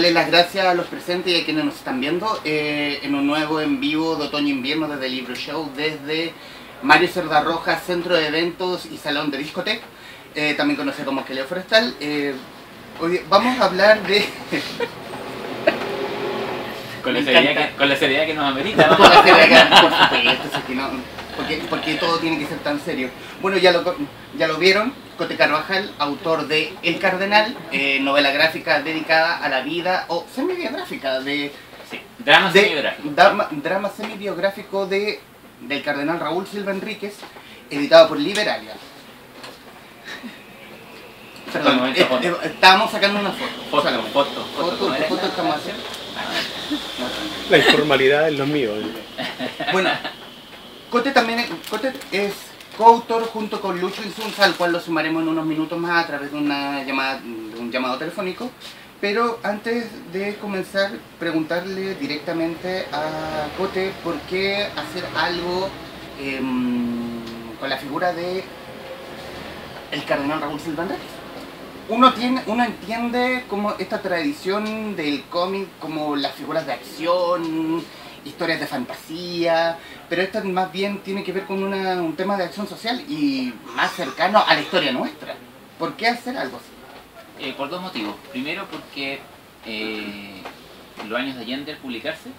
darle las gracias a los presentes y a quienes nos están viendo en un nuevo en vivo de otoño-invierno desde el Libro Show, desde Mario Cerda Roja, Centro de Eventos y Salón de Discoteca, también conocido como Queleo Forestal. Hoy vamos a hablar de... con la seriedad que nos amerita, ¿no? Con la seriedad que, por supuesto, es que no, porque todo tiene que ser tan serio. Bueno, ya lo vieron, Cote Carvajal, autor de El Cardenal, novela gráfica dedicada a la vida, o semi-biográfica de... Sí, drama semi-biográfico. Drama semi-biográfico del Cardenal Raúl Silva Enríquez, editado por Liberalia. Perdón, estábamos sacando una foto. Foto estamos haciendo. La informalidad es lo mío. Bueno, Cote es coautor junto con Lucho Insunza, al cual lo sumaremos en unos minutos más a través de un llamado telefónico. Pero antes de comenzar, preguntarle directamente a Cote por qué hacer algo con la figura de el Cardenal Raúl Silva Enríquez. Uno entiende como esta tradición del cómic, como las figuras de acción, historias de fantasía, pero esto más bien tiene que ver con un tema de acción social y más cercano a la historia nuestra. ¿Por qué hacer algo así? Por dos motivos. Primero porque los años de Allende al publicarse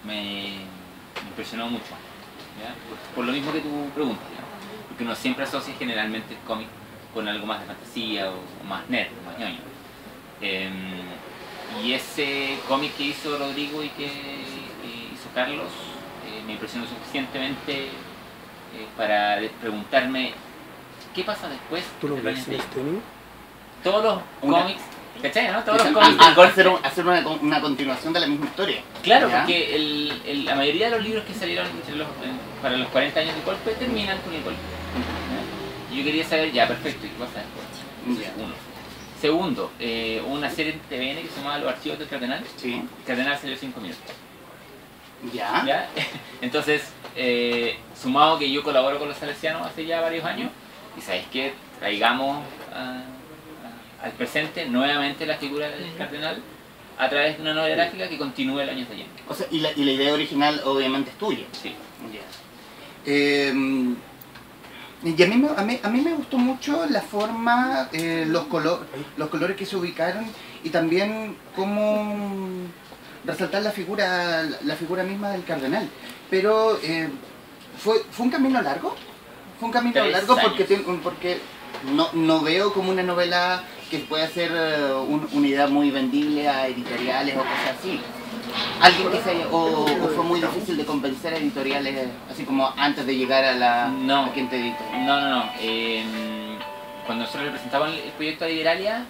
me impresionó mucho, ¿ya? Por lo mismo que tú preguntas, ¿ya? Porque uno siempre asocia generalmente el cómic con algo más de fantasía o más nerd, más ñoño. Y ese cómic que hizo Rodrigo y que hizo Carlos me impresionó suficientemente para preguntarme qué pasa después. ¿Tú lo ves en este niño? Todos los cómics, ¿cachai? ¿No? Todos los cómics. Hacer una continuación de la misma historia. Claro, ¿ya? porque la mayoría de los libros que salieron para los 40 años de golpe terminan con el golpe. Y yo quería saber, ya, perfecto, ¿y qué pasa después? Uno. Segundo, una serie en TVN que se llamaba Los Archivos del Cardenal. Sí. El Cardenal salió 5 minutos. ¿Ya? ¿Ya? Entonces, sumado que yo colaboro con los salesianos hace ya varios años, y ¿sabes qué? Traigamos al presente nuevamente la figura del Cardenal a través de una novela gráfica que continúe el año de Allende. O sea, y la idea original obviamente es tuya. Sí. Ya. Y a mí me gustó mucho la forma, los colores que se ubicaron y también cómo resaltar la figura misma del cardenal. Pero fue un camino largo. Fue un camino largo porque no veo como una novela que pueda ser una idea muy vendible a editoriales o cosas así. ¿Alguien que o fue muy difícil de convencer a editoriales, así como antes de llegar a quien te editó? No. Cuando nosotros le presentamos el proyecto a Liberalia,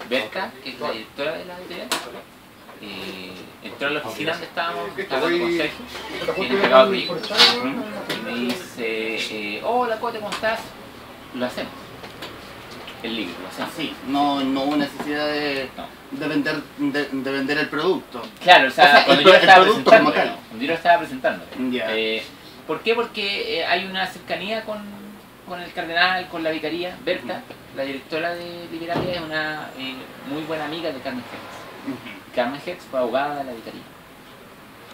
Berta, que es la directora de la editorial, entró a la oficina donde estábamos hablando con Sergio, el encargado del proyecto, y me dice, hola Cote, ¿cómo estás? Lo hacemos. El libro, lo hacemos. Sí, no hubo necesidad de vender el producto. Claro, o sea cuando yo lo estaba presentando. Yeah. ¿Por qué? Porque hay una cercanía con el cardenal, con la vicaría. Berta, la directora de Liberalia, es una muy buena amiga de Carmen Hertz. Carmen Hertz fue abogada de la vicaría,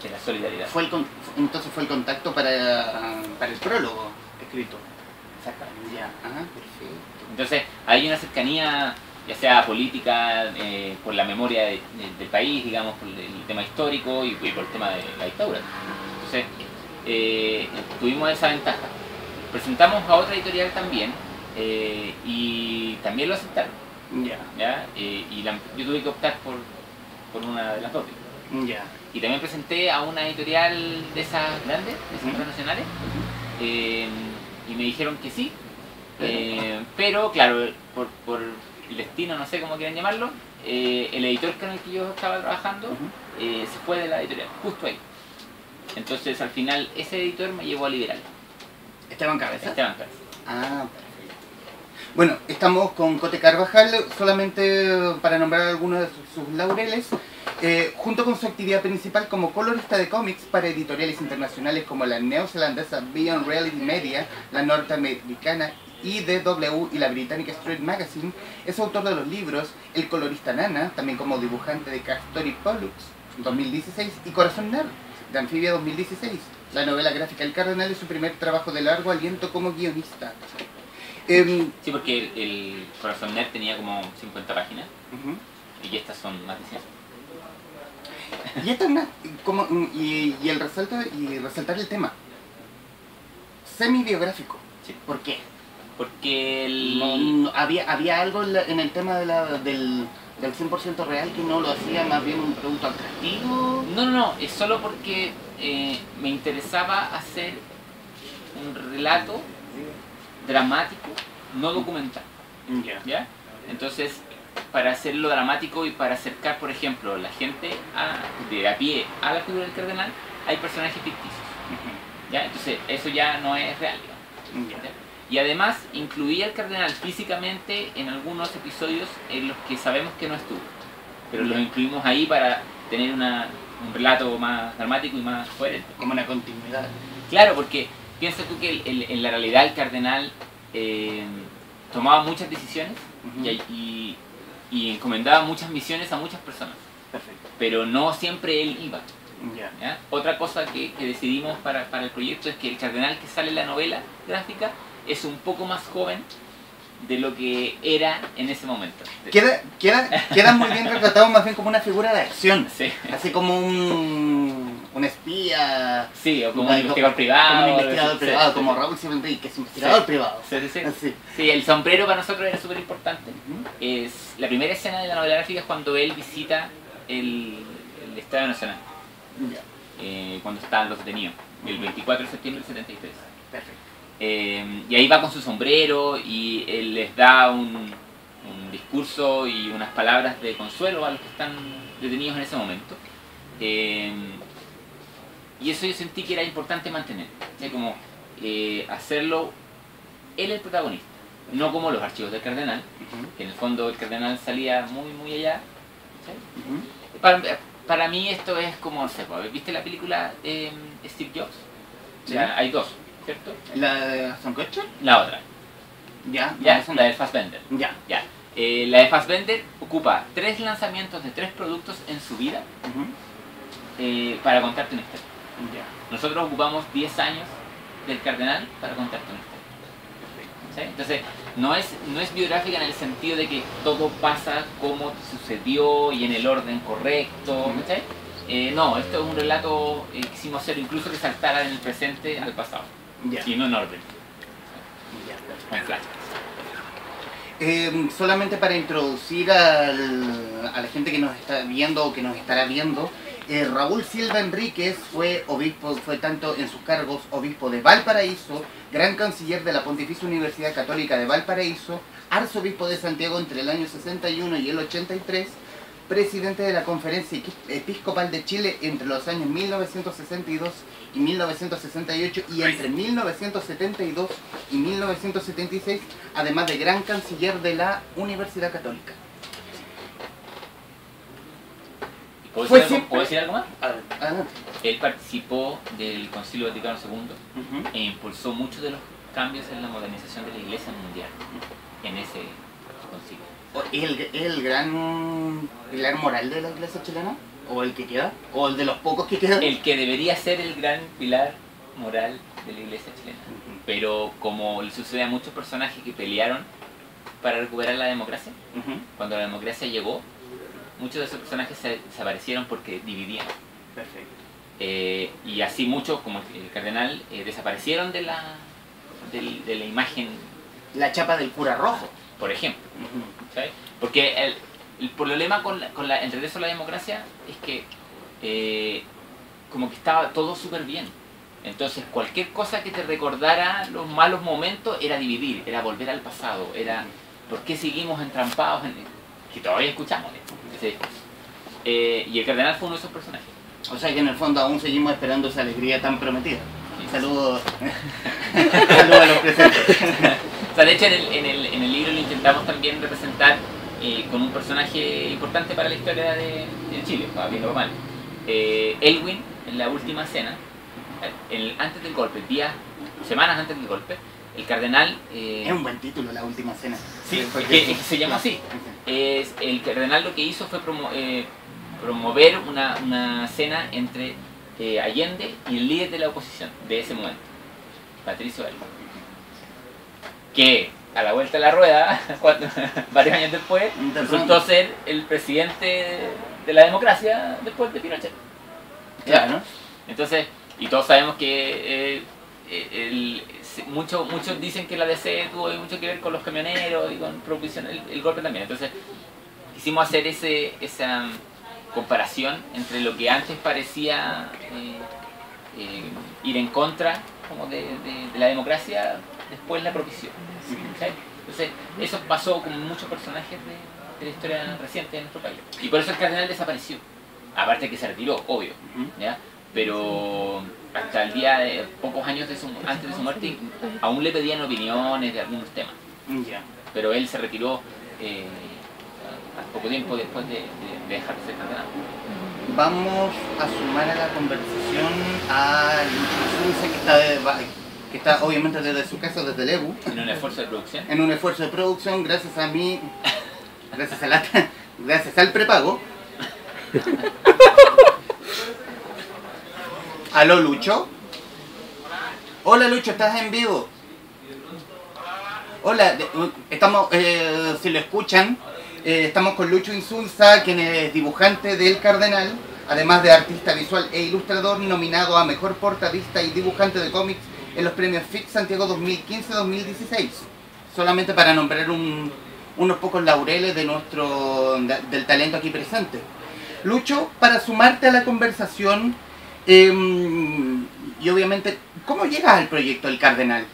de la Solidaridad. Entonces fue el contacto para el prólogo escrito. Exactamente. Ya, perfecto. Entonces hay una cercanía, ya sea política, por la memoria del país, digamos, por el tema histórico y por el tema de la dictadura. Entonces tuvimos esa ventaja. Presentamos a otra editorial también y también lo aceptaron. ¿Ya? Yo tuve que optar por una de las dos. Y también presenté a una editorial de esas grandes, de esas internacionales, y me dijeron que sí. Pero claro, por el destino, no sé cómo quieren llamarlo, el editor con el que yo estaba trabajando se fue de la editorial, justo ahí. Entonces al final ese editor me llevó a Liberal. ¿Esteban Cabeza? Esteban Cabeza. Perfecto. Bueno, estamos con Cote Carvajal, solamente para nombrar algunos de sus laureles. Junto con su actividad principal como colorista de cómics para editoriales internacionales como la neozelandesa Beyond Reality Media, la norteamericana IDW y la Britannic Street Magazine. Es autor de los libros El colorista Nana, también como dibujante de Castor y Pollux, 2016, y Corazón Nerd, de Anfibia, 2016. La novela gráfica El Cardenal es su primer trabajo de largo aliento como guionista. Sí, porque el Corazón Nerd tenía como 50 páginas y estas son más de 100. Y esta es una, y el resaltar el tema semi-biográfico. Sí. ¿Por qué? Porque había algo en el tema del 100% real que no lo hacía más bien un producto atractivo. No, es solo porque me interesaba hacer un relato dramático, no documental. ¿Ya? Entonces, para hacerlo dramático y para acercar, por ejemplo, la gente de a pie a la figura del cardenal, hay personajes ficticios. ¿Ya? Entonces, eso ya no es real, digamos. ¿Ya? Y además, incluía al cardenal físicamente en algunos episodios en los que sabemos que no estuvo. Pero los incluimos ahí para tener un relato más dramático y más coherente. Como una continuidad. Claro, porque piensa tú que en la realidad el cardenal tomaba muchas decisiones y encomendaba muchas misiones a muchas personas. Perfecto. Pero no siempre él iba. Ya. ¿Ya? Otra cosa que decidimos para el proyecto es que el cardenal que sale en la novela gráfica es un poco más joven de lo que era en ese momento. Queda muy bien retratado más bien como una figura de acción. Sí. Así como un espía. Sí, o como un investigador privado. Como un investigador privado, sí, como sí. Raúl Silventri, que es investigador privado. Sí. Así. Sí, el sombrero para nosotros era súper importante. Es la primera escena de la novela gráfica es cuando él visita el Estadio Nacional. Ya. Cuando estaban los detenidos, el 24 de septiembre del 73. Perfecto. Y ahí va con su sombrero y él les da un discurso y unas palabras de consuelo a los que están detenidos en ese momento. Y eso yo sentí que era importante mantener, ¿sí? Como hacerlo él el protagonista, no como los archivos del cardenal, que en el fondo el cardenal salía muy allá. ¿Sí? Para mí esto es como, no sé, ¿viste la película Steve Jobs? O sea, hay dos, ¿cierto? ¿La de Aston Kutcher? La otra, Ya. la de Fassbender. Ya. La de Fassbender ocupa 3 lanzamientos de 3 productos en su vida para contarte una historia. Ya. Nosotros ocupamos 10 años del cardenal para contarte una historia. ¿Sí? Entonces, no es biográfica en el sentido de que todo pasa como sucedió y en el orden correcto. ¿Sí? No, esto es un relato que quisimos hacer incluso que saltara en el presente al pasado. Ya. Y no en orden. Ya. En flash. Solamente para introducir a la gente que nos está viendo o que nos estará viendo, Raúl Silva Enríquez fue obispo, fue tanto en sus cargos obispo de Valparaíso, gran canciller de la Pontificia Universidad Católica de Valparaíso, arzobispo de Santiago entre el año 61 y el 83, presidente de la Conferencia Episcopal de Chile entre los años 1962 y 1968 y entre 1972 y 1976, además de gran canciller de la Universidad Católica. ¿Puedo decir algo más? Adelante. Él participó del Concilio Vaticano II e impulsó muchos de los cambios en la modernización de la Iglesia mundial en ese concilio. ¿El gran pilar moral de la Iglesia chilena? ¿O el que queda? ¿O el de los pocos que quedan? El que debería ser el gran pilar moral de la Iglesia chilena. Pero como le sucede a muchos personajes que pelearon para recuperar la democracia, cuando la democracia llegó, muchos de esos personajes se desaparecieron porque dividían. Perfecto. Y así muchos, como el cardenal, desaparecieron de la imagen. La chapa del cura rojo. Por ejemplo. ¿Sabes? Porque el problema con el regreso a la democracia es que como que estaba todo súper bien. Entonces cualquier cosa que te recordara los malos momentos era dividir, era volver al pasado, era ¿por qué seguimos entrampados en que todavía escuchamos ese discurso? Y el cardenal fue uno de esos personajes. O sea que en el fondo aún seguimos esperando esa alegría tan prometida. Sí. Saludos. Saludos a los presentes. O sea, de hecho en el libro lo intentamos también representar con un personaje importante para la historia de Chile, bien o mal. Elwin, en la última escena, antes del golpe, semanas antes del golpe, el cardenal... Es un buen título, La Última Cena. Sí, es que se llama así. El cardenal lo que hizo fue promover una cena entre Allende y el líder de la oposición de ese momento, Patricio Elwin, que a la vuelta de la rueda, varios años después, resultó ser el presidente de la democracia después de Pinochet. Claro. Entonces, y todos sabemos que muchos dicen que la DC tuvo mucho que ver con los camioneros y con prohibición, el golpe también. Entonces, quisimos hacer esa comparación entre lo que antes parecía ir en contra como de la democracia, después la propició. ¿Sabes? Entonces, eso pasó con muchos personajes de la historia reciente de nuestro país. Y por eso el cardenal desapareció. Aparte que se retiró, obvio. ¿Ya? Pero hasta el día de pocos años antes de su muerte, aún le pedían opiniones de algunos temas. Ya. Pero él se retiró poco tiempo después de dejar de ser cardenal. Vamos a sumar a la conversación a Lucho Insunza, que está obviamente desde su casa, desde el EBU. En un esfuerzo de producción. En un esfuerzo de producción, gracias a mí, gracias al prepago. ¿Aló, Lucho? Hola, Lucho, ¿estás en vivo? Hola, estamos, si lo escuchan, estamos con Lucho Insunza, quien es dibujante del Cardenal, además de artista visual e ilustrador, nominado a Mejor Portadista y Dibujante de Cómics en los premios FIC Santiago 2015-2016. Solamente para nombrar unos pocos laureles del talento aquí presente. Lucho, para sumarte a la conversación, y obviamente, ¿cómo llegas al proyecto El Cardenal?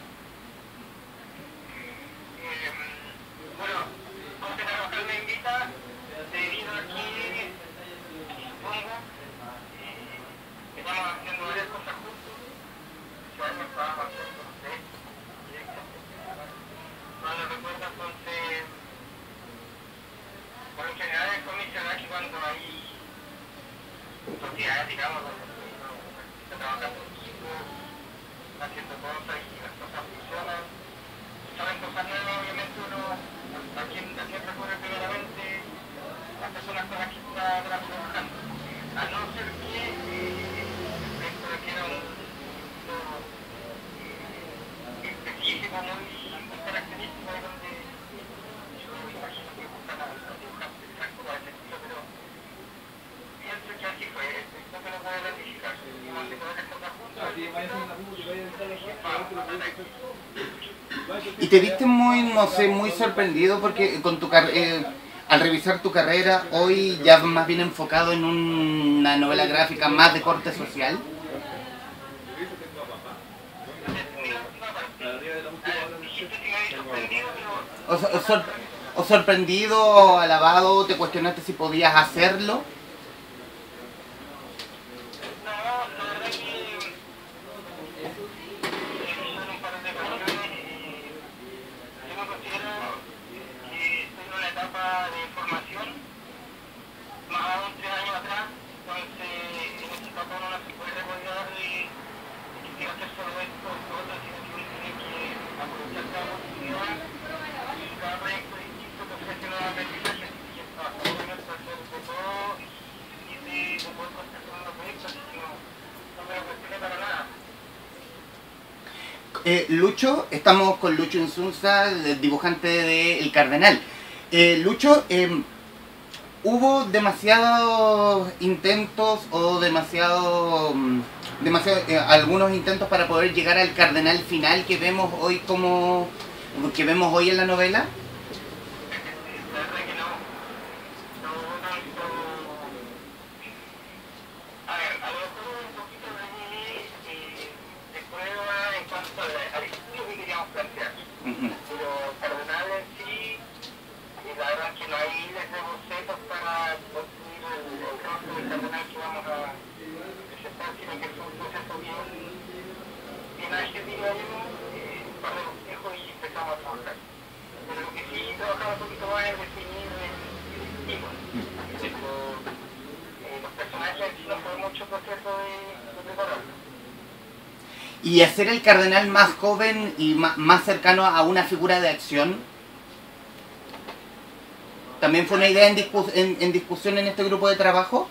digamos, se trabaja con equipo, haciendo cosas y las cosas funcionan. Saben cosas nuevas, obviamente uno a quien recurre primeramente las personas con las que está trabajando. A no ser que esto requiera un específico, muy característico, de donde yo imagino que buscan a dibujantes exacto para ese estilo, pero pienso que así fue, no me lo puedo ratificar. Y más de poder estar juntos, ¿Y te viste muy, no sé, muy sorprendido porque con al revisar tu carrera, hoy ya más bien enfocado en una novela gráfica más de corte social? ¿O sorprendido, o alabado, te cuestionaste si podías hacerlo? de formación, más aún 3 años atrás, entonces en esta etapa uno no se puede recordar de que tiene que hacer solo esto o otro, sino que uno tiene que aprovechar cada oportunidad y cada proyecto distinto que ofrece nuevos aprendizajes, y está obviamente hacer de todo y de poder contar con unos proyectos, así que no me lo cuestioné para nada. Lucho, estamos con Lucho Insunza, el dibujante de El Cardenal. Lucho, hubo demasiados intentos o algunos intentos para poder llegar al Cardenal final que vemos hoy en la novela. La verdad es que no hay miles de bocetos para construir el rostro del cardenal que vamos a presentar, sino que es un proceso bien ágil, diría yo, un par de consejos y empezamos a trabajar. Pero lo que sí trabajamos un poquito más es definir el estilo. Los personajes en sí no fue mucho proceso de prepararlo. Y hacer el cardenal más joven y más cercano a una figura de acción, ¿también fue una idea en discusión en este grupo de trabajo?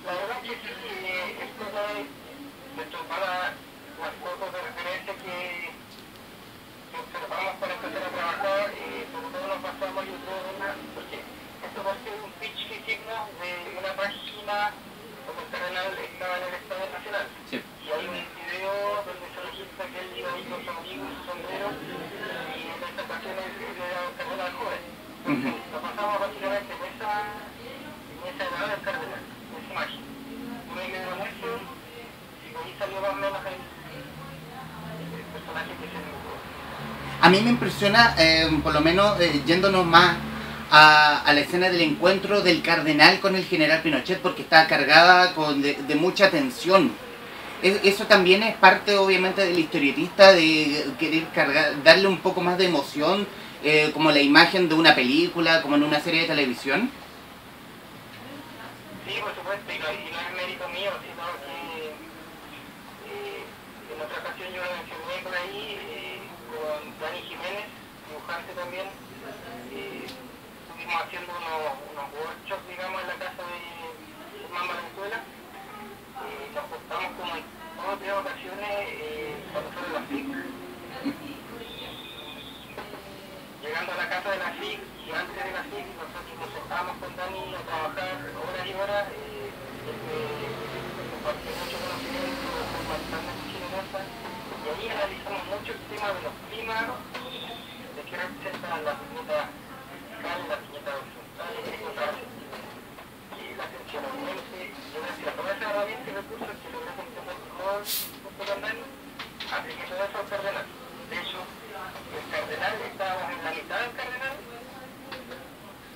La verdad que esto de tomar las fotos de referencia que observamos para empezar a trabajar, sobre todo nos basamos yo creo porque esto va a ser un pitch que hicimos de una página como el cardenal estaba en el Estado Nacional. Sí. Y hay un video donde se registra que él iba ahí con su amigo y su sombrero, y en esta ocasión él era un cardenal joven. Lo pasamos básicamente en esa edad del cardenal, en esa imagen. Uno le dio eso, y de ahí salió más o menos el personaje que se dibujó. A mí me impresiona, por lo menos yéndonos más a la escena del encuentro del cardenal con el general Pinochet, porque está cargada de mucha tensión. Eso también es parte, obviamente, del historietista, de querer darle un poco más de emoción, como la imagen de una película, como en una serie de televisión. Sí, por supuesto, y no es mérito mío, sino que en otra ocasión yo lo mencioné por ahí con Dani Jiménez, dibujante también. Estuvimos haciendo unos workshops, digamos, en la casa de Germán Valenzuela. Nos juntamos como en 2 o 3 ocasiones cuando fue de la FIC. Llegando a la casa de la FIC y antes de la FIC, nosotros nos sentábamos con Dani a trabajar horas y horas. Compartió mucho conocimiento, bastante chilenesa, y ahí analizamos mucho el tema de los climas, de qué representan las viñetas fiscales, las viñetas horizontales, qué cosas hacen, y la atención al cliente, y gracias a todas esas herramientas y recursos que logré entender mejor junto con Dani, apliqué todo eso al cardenal. De hecho, el cardenal, estábamos en la mitad del cardenal,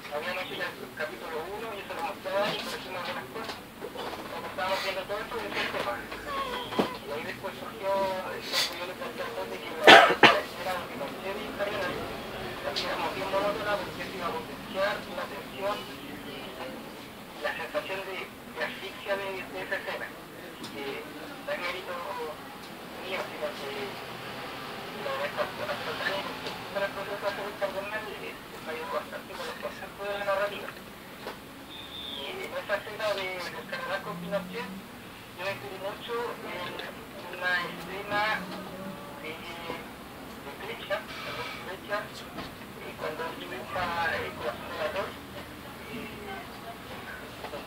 habíamos hecho ya el capítulo 1 y eso lo mostraba y corregimos algunas cosas. Cuando estábamos viendo todo eso, de ese tema. Y ahí después surgió eso que yo le planteé a José, que la era un Pinochet y el cardenal, la hacíamos bien monótona porque eso iba a potenciar la tensión, la sensación de asfixia de esa escena. Que no es mérito mío, sino que la verdad es que hasta tan para el proceso de hacer el cardenal me ayudó bastante con el concepto de la narrativa. Y en esa escena del cardenal con Pinochet, yo me inspiré mucho en una escena de Flecha, cuando él dibuja el corazón del ator,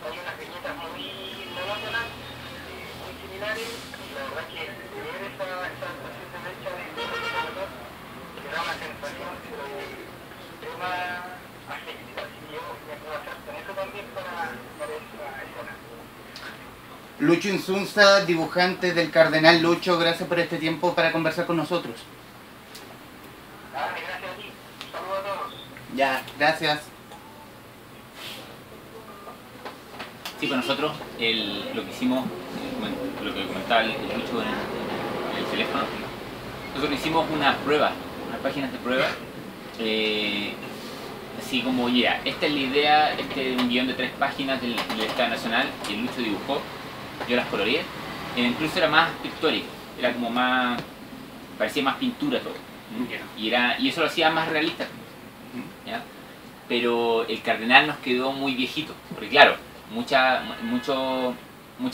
hay unas viñetas muy monótonas, muy similares, y la verdad que ver esa actuación de Flecha de corazón del ator, que da una sensación de extrema afectiva, así que yo me puedo hacer con eso también para esa escena. Lucho Insunza, dibujante del cardenal. Lucho, gracias por este tiempo para conversar con nosotros. Gracias a ti. Un saludo a todos. Ya, gracias. Sí, pues nosotros lo que hicimos, lo que comentaba el Lucho en el teléfono, nosotros hicimos unas pruebas, unas páginas de pruebas, así como, esta es la idea, este es un guión de 3 páginas del Estado Nacional que el Lucho dibujó, yo las coloreé, incluso era más pictórico, era como más, parecía más pintura todo, y eso lo hacía más realista, ¿ya? Pero el cardenal nos quedó muy viejito, porque claro, mucha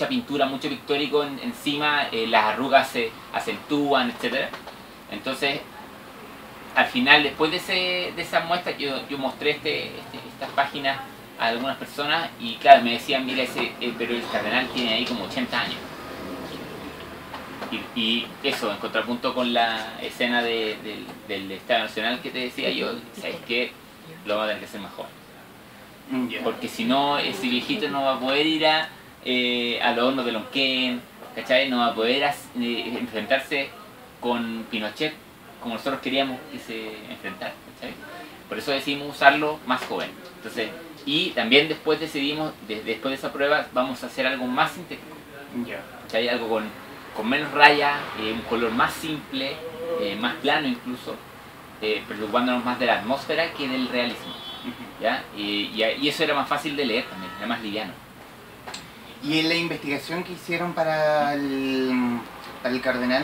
pintura, mucho pictórico encima, las arrugas se acentúan, etc. Entonces, al final, después de esa muestra, yo mostré estas páginas a algunas personas y claro, me decían, mira, pero el cardenal tiene ahí como 80 años. Y eso, en contrapunto con la escena del Estado Nacional que te decía yo, ¿sabes qué? Lo va a tener que hacer más joven. Porque si no, ese viejito no va a poder ir a los hornos de Lonquén, ¿cachai? No va a poder enfrentarse con Pinochet como nosotros queríamos que se enfrentara, ¿cachai? Por eso decidimos usarlo más joven. Entonces, y también después decidimos, después de esa prueba, vamos a hacer algo más sintético, ¿cachai? Algo con menos rayas, un color más simple, más plano incluso, preocupándonos más de la atmósfera que del realismo. ¿Ya? Y eso era más fácil de leer también, era más liviano. Y en la investigación que hicieron para el cardenal,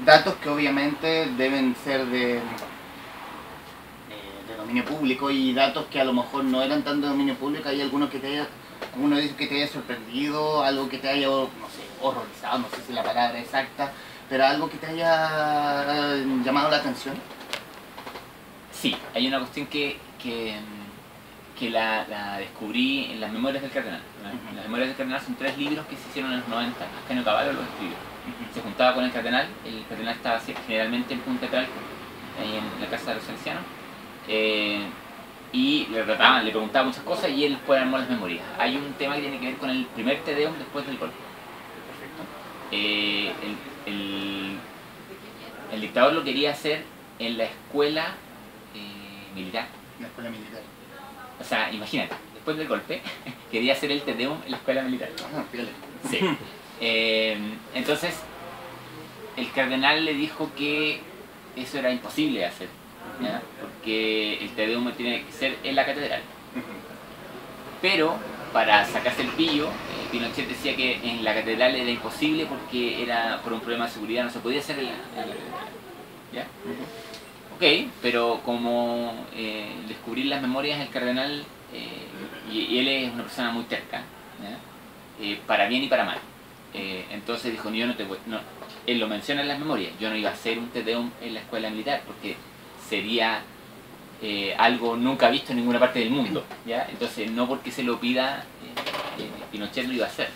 datos que obviamente deben ser de dominio público y datos que a lo mejor no eran tan de dominio público, ¿hay alguno que te haya, alguno dice que te haya sorprendido, algo que te haya, no sé, horrorizado, no sé si es la palabra exacta, pero algo que te haya llamado la atención? Sí, hay una cuestión que la descubrí en las Memorias del Cardenal. Ujú. Las Memorias del Cardenal son 3 libros que se hicieron en los 90. Ascanio Cavallo los escribió. Se juntaba con el cardenal estaba generalmente en Punta Calco, ahí en la casa de los salesianos, y le trataban, le preguntaban muchas cosas y él después armó las memorias. Hay un tema que tiene que ver con el primer Te Deum después del golpe. El dictador lo quería hacer en la escuela militar. La escuela militar. O sea, imagínate, después del golpe quería hacer el Te Deum en la escuela militar. Ah, piola. Sí. Entonces, el cardenal le dijo que eso era imposible de hacer, ¿ya? Porque el Te Deum tiene que ser en la catedral. Pero, para sacarse el pillo, Pinochet decía que en la catedral era imposible porque era por un problema de seguridad, no se podía hacer en la catedral. ¿Ya? Ok, pero como descubrir las memorias del cardenal, y él es una persona muy terca, ¿ya? Para bien y para mal. Entonces dijo, yo no te voy, no, él lo menciona en las memorias, yo no iba a hacer un Te Deum en la escuela militar porque sería algo nunca visto en ninguna parte del mundo, ¿ya? Entonces no porque se lo pida, Pinochet lo iba a hacer.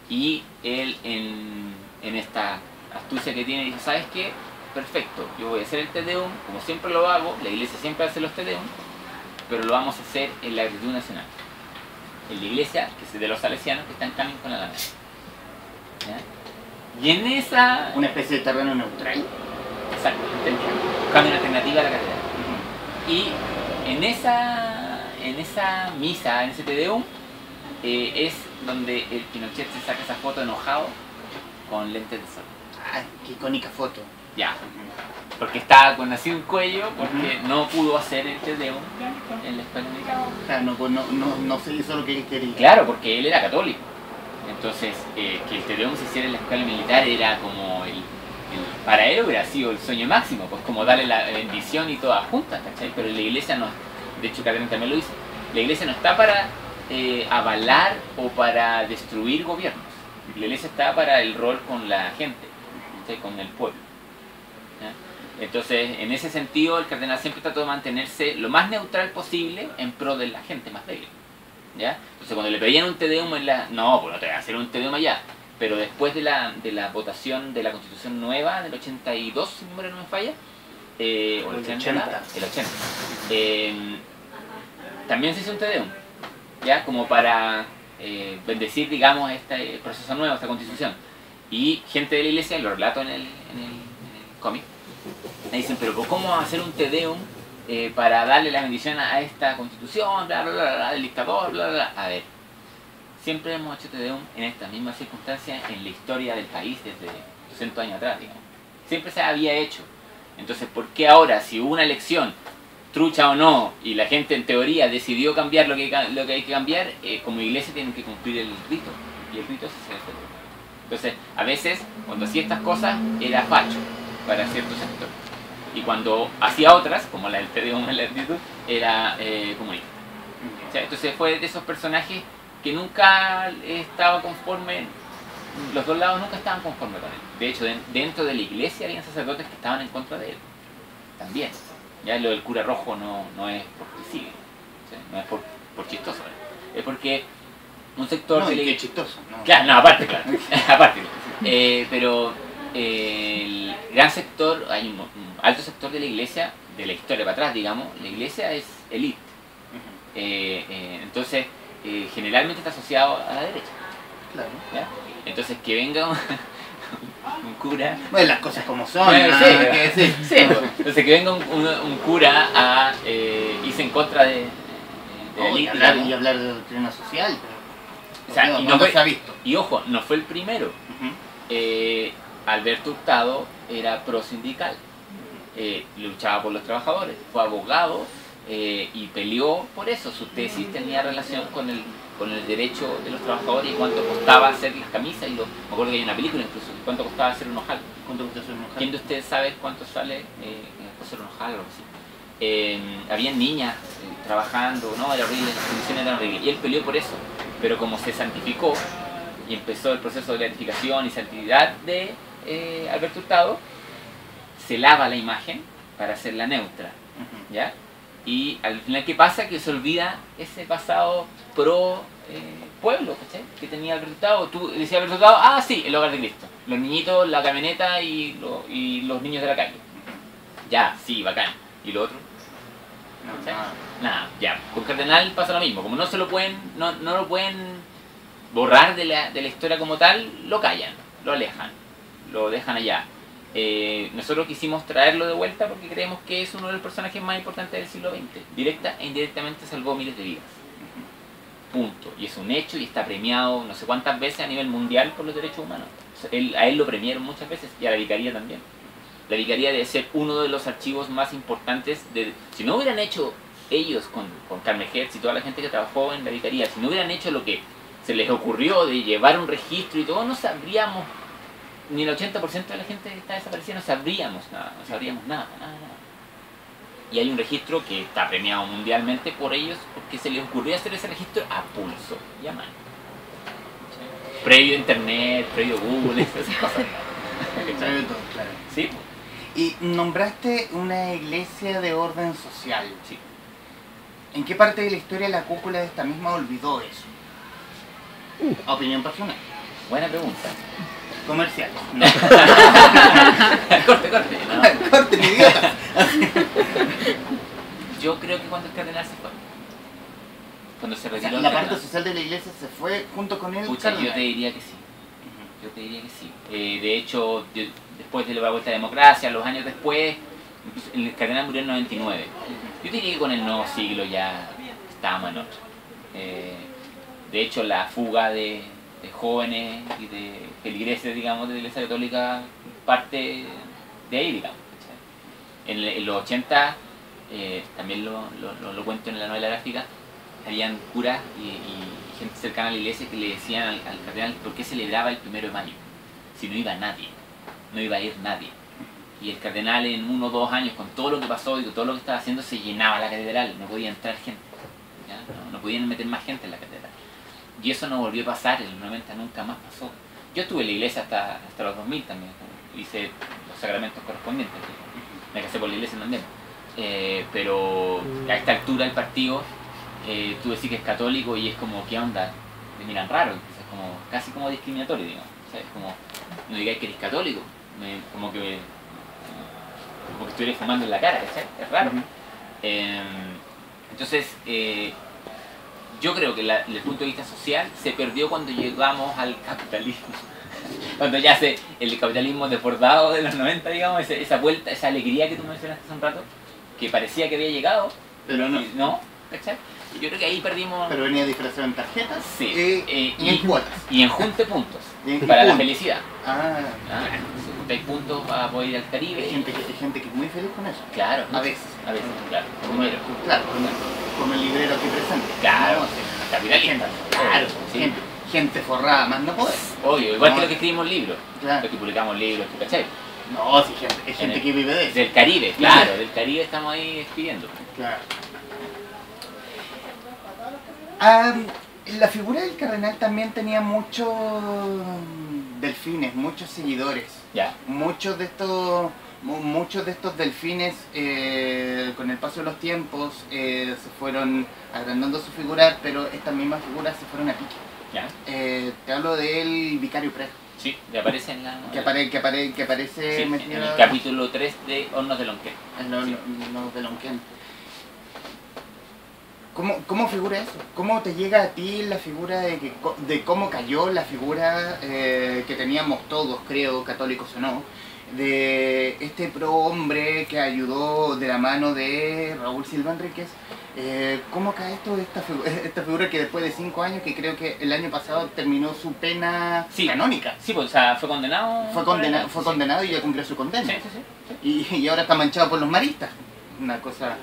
Y él en esta astucia que tiene dijo, ¿sabes qué? Perfecto, yo voy a hacer el Te Deum, como siempre lo hago, la iglesia siempre hace los Te Deum, pero lo vamos a hacer en la gratitud nacional. En la iglesia, que es de los salesianos, que está en camino con la Alameda. ¿Ya? Y en esa... Una especie de terreno neutral. Exacto, buscando una alternativa a la catedral. Y en esa misa, en ese Te Deum, es donde el Pinochet se saca esa foto enojado con lentes de sol. Ah, qué icónica foto. Ya, porque estaba con así un cuello, porque no pudo hacer el Te Deum en la escuela militar. O sea, no se hizo lo que él quería. Claro, porque él era católico. Entonces, que el Te Deum se hiciera en la escuela militar era como para él hubiera sido el sueño máximo, pues como darle la bendición y todas juntas, ¿cachai? Pero la iglesia no, de hecho Cardenal también lo dice, la iglesia no está para avalar o para destruir gobiernos. La iglesia está para el rol con la gente, ¿cachai? Con el pueblo. ¿Ya? Entonces, en ese sentido, el cardenal siempre trató de mantenerse lo más neutral posible en pro de la gente más débil. ¿Ya? Entonces, cuando le pedían un Te Deum no, pues no te voy a hacer un Te Deum allá. Pero después de la votación de la Constitución nueva del 82, si mi memoria no me falla, o el 80, también se hizo un Te Deum, ¿ya? Como para bendecir, digamos, este proceso nuevo, esta Constitución. Y gente de la iglesia, lo relato en el cómic, me dicen, pero ¿cómo hacer un Te Deum para darle la bendición a esta Constitución, bla, bla, bla, bla, del dictador, bla, bla, bla? A ver, siempre hemos hecho Te Deum en estas mismas circunstancias en la historia del país desde 200 años atrás, digamos. Siempre se había hecho. Entonces, ¿por qué ahora, si hubo una elección, trucha o no, y la gente en teoría decidió cambiar lo que hay que cambiar, como iglesia tienen que cumplir el rito? Y el rito es hacer el Te Deum. Entonces, a veces, cuando hacía estas cosas, era facho para cierto sector. Y cuando hacía otras, como la del Te Deum en la actitud, era comunista. O sea, entonces fue de esos personajes que nunca estaba conforme, los dos lados nunca estaban conformes con él. De hecho, dentro de la iglesia había sacerdotes que estaban en contra de él. También. Ya lo del cura rojo no es porque sí, ¿sí? No es por chistoso, ¿eh? Es porque un sector No, de y la qué iglesia... chistoso. No. Claro, no, aparte, claro. Aparte. Pero el gran sector, hay un alto sector de la iglesia, de la historia para atrás, digamos, la iglesia es élite. Entonces, generalmente está asociado a la derecha. Claro. ¿Ya? Entonces, que venga un cura... Bueno, las cosas como son, Bueno, nada sí, que decir. sí, entonces que venga un cura a irse en contra de la No, y élite, hablar, digamos. y hablar de doctrina social, pero O sea, y no no fue- se ha visto. Y ojo, no fue el primero. Ujú. Alberto Hurtado era pro-sindical, luchaba por los trabajadores, fue abogado y peleó por eso. Su tesis tenía relación con el derecho de los trabajadores y cuánto costaba hacer las camisas. Y me acuerdo que hay una película incluso, cuánto costaba hacer un ojal. ¿Quién de ustedes sabe cuánto sale hacer un ojal o algo así? Habían niñas trabajando, no, era horrible, las condiciones eran horribles. Y él peleó por eso, pero como se santificó y empezó el proceso de beatificación y santidad de Alberto Hurtado, se lava la imagen para hacerla neutra, ¿ya? Y al final, ¿qué pasa? Que se olvida ese pasado pro pueblo, ¿cachai? Que tenía Alberto Hurtado. Tú decías Alberto Hurtado, ah, sí, el hogar de Cristo. Los niñitos, la camioneta y los niños de la calle. Ya, sí, bacán. ¿Y lo otro? Nada, ya. Con Cardenal pasa lo mismo. Como no lo pueden borrar de la historia como tal, lo callan, lo alejan, lo dejan allá. Nosotros quisimos traerlo de vuelta porque creemos que es uno de los personajes más importantes del siglo XX. Directa e indirectamente salvó miles de vidas. Punto. Y es un hecho y está premiado no sé cuántas veces a nivel mundial por los derechos humanos. A él lo premiaron muchas veces y a la Vicaría también. La Vicaría debe ser uno de los archivos más importantes. Si no hubieran hecho ellos con Carmen Hertz y toda la gente que trabajó en la Vicaría, si no hubieran hecho lo que se les ocurrió de llevar un registro y todo, no sabríamos, ni el 80% de la gente que está desaparecida, no sabríamos nada. Y hay un registro que está premiado mundialmente por ellos porque se les ocurrió hacer ese registro a pulso y a mano. Previo internet, previo Google, esas cosas. Claro. ¿Sí? Y nombraste una iglesia de orden social. Sí. ¿En qué parte de la historia la cúpula de esta misma olvidó eso? Opinión personal. Buena pregunta. Comercial. No. Corte, ¿no? Corte, mi idiota. Yo creo que cuando el cardenal se fue. Cuando se retiró el La parte cardenal. social de la iglesia se fue junto con el Pucha, cardenal. yo te diría que sí. Yo te diría que sí. De hecho, después de la vuelta a la democracia, los años después, incluso el cardenal murió en 99. Yo te diría que con el nuevo siglo ya estábamos en otro. De hecho, la fuga de jóvenes y de feligreses, digamos, de la Iglesia Católica parte de ahí, digamos. En los 80, también lo cuento en la novela gráfica, habían curas y gente cercana a la iglesia que le decían al cardenal por qué celebraba el 1 de mayo, si no iba nadie, no iba a ir nadie. Y el cardenal en 1 o 2 años, con todo lo que pasó y con todo lo que estaba haciendo, se llenaba la catedral, no podía entrar gente, ¿ya? No podían meter más gente en la catedral. Y eso no volvió a pasar, en los 90 nunca más pasó. Yo estuve en la iglesia hasta los 2000 también, hice los sacramentos correspondientes, me casé por la iglesia también. Pero a esta altura del partido, tú decís que es católico y es como, ¿qué onda? Me miran raro, es como, casi como discriminatorio, digamos. O sea, es como, no digáis que eres católico, como que estuvierais fumando en la cara, ¿sabes? Es raro. Entonces, yo creo que desde el punto de vista social se perdió cuando llegamos al capitalismo. Cuando ya el capitalismo desbordado de los 90, digamos, esa vuelta, esa alegría que tú mencionaste hace un rato, que parecía que había llegado, pero no. ¿No? ¿Cachai? Yo creo que ahí perdimos... Pero venía disfrazado en tarjetas sí, y en cuotas. Y en junte puntos, Y en para la puntos. felicidad. Si juntáis puntos para poder ir al Caribe. Hay gente que es muy feliz con eso. Claro. A veces, claro. Como el librero aquí presente. Claro, ¿no? capitalista. Claro, sí. Gente forrada, más no poder. Obvio, igual que lo que escribimos libros. Claro. Lo que publicamos libros, ¿tú cachai? No, sí, es gente que vive de eso. Del Caribe, claro, del Caribe estamos ahí escribiendo. Claro. La figura del cardenal también tenía muchos delfines, muchos seguidores. Ya. Muchos de estos delfines, con el paso de los tiempos, se fueron agrandando su figura, pero estas mismas figuras se fueron a pique. Ya. Te hablo del vicario Prat. Sí, que aparece en la... Que aparece sí, en metido el capítulo 3 de Hornos de Lonquén. en los de Lonquén. ¿Cómo figura eso? ¿Cómo te llega a ti la figura de cómo cayó la figura que teníamos todos, creo, católicos o no, de este prohombre que ayudó de la mano de Raúl Silva Enríquez? ¿Cómo cae esta figura que después de 5 años, que creo que el año pasado terminó su pena canónica? Sí, pues, o sea, fue condenado. Fue condenado y ya cumplió su condena. Sí. Y ahora está manchado por los maristas. Una cosa...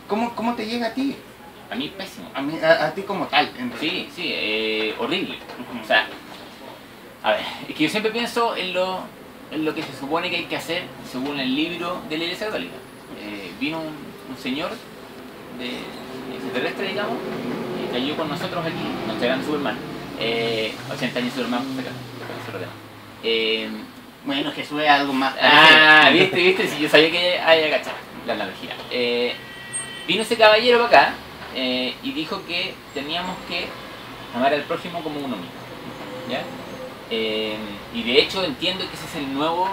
¿Cómo te llega a ti? A mí pésimo. A ti como tal, en realidad. Sí, horrible. Ujú. O sea, a ver, es que yo siempre pienso en lo que se supone que hay que hacer según el libro de la Iglesia Católica. Vino un señor de extraterrestre, digamos, y cayó con nosotros aquí, nos eran Superman, 80 años Superman, por si acaso, pero eso es otro tema. Bueno, Jesús es algo más viste, si yo sabía que hay que cachar la analogía. Vino ese caballero para acá y dijo que teníamos que amar al prójimo como uno mismo, ¿ya? Y de hecho entiendo que ese es el nuevo,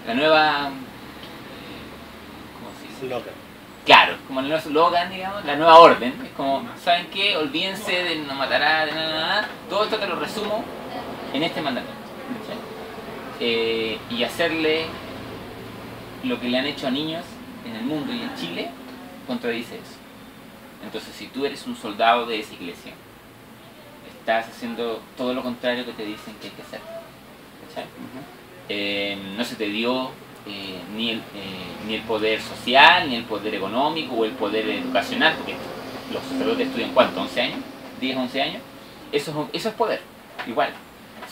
la nueva, ¿cómo se dice? Loca. Claro, como el nuevo slogan, digamos, la nueva orden. Es como, ¿saben qué? Olvídense de no matará, de nada. Todo esto te lo resumo en este mandamiento. ¿Sí? Y hacerle lo que le han hecho a niños en el mundo y en Chile, contradice eso. Entonces, si tú eres un soldado de esa iglesia, estás haciendo todo lo contrario que te dicen que hay que hacer. ¿Sí? No se te dio ni el poder social, ni el poder económico o el poder educacional, porque los sacerdotes estudian ¿cuánto? ¿11 años? ¿10, 11 años? Eso es poder, igual,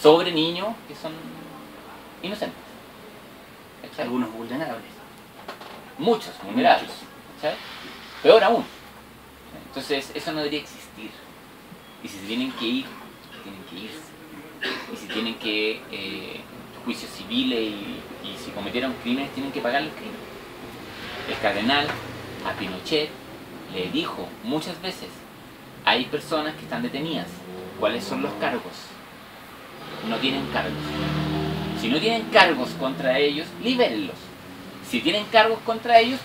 sobre niños que son inocentes. ¿Cachai? Algunos vulnerables. Muchos vulnerables. ¿Cachai? Peor aún. Entonces, eso no debería existir. Y si se tienen que ir, tienen que irse. Y si tienen que juicios civiles y si cometieron crímenes, tienen que pagar los crímenes. El cardenal a Pinochet le dijo muchas veces, hay personas que están detenidas, ¿cuáles son los cargos? No tienen cargos. Si no tienen cargos contra ellos, libérenlos. Si tienen cargos contra ellos,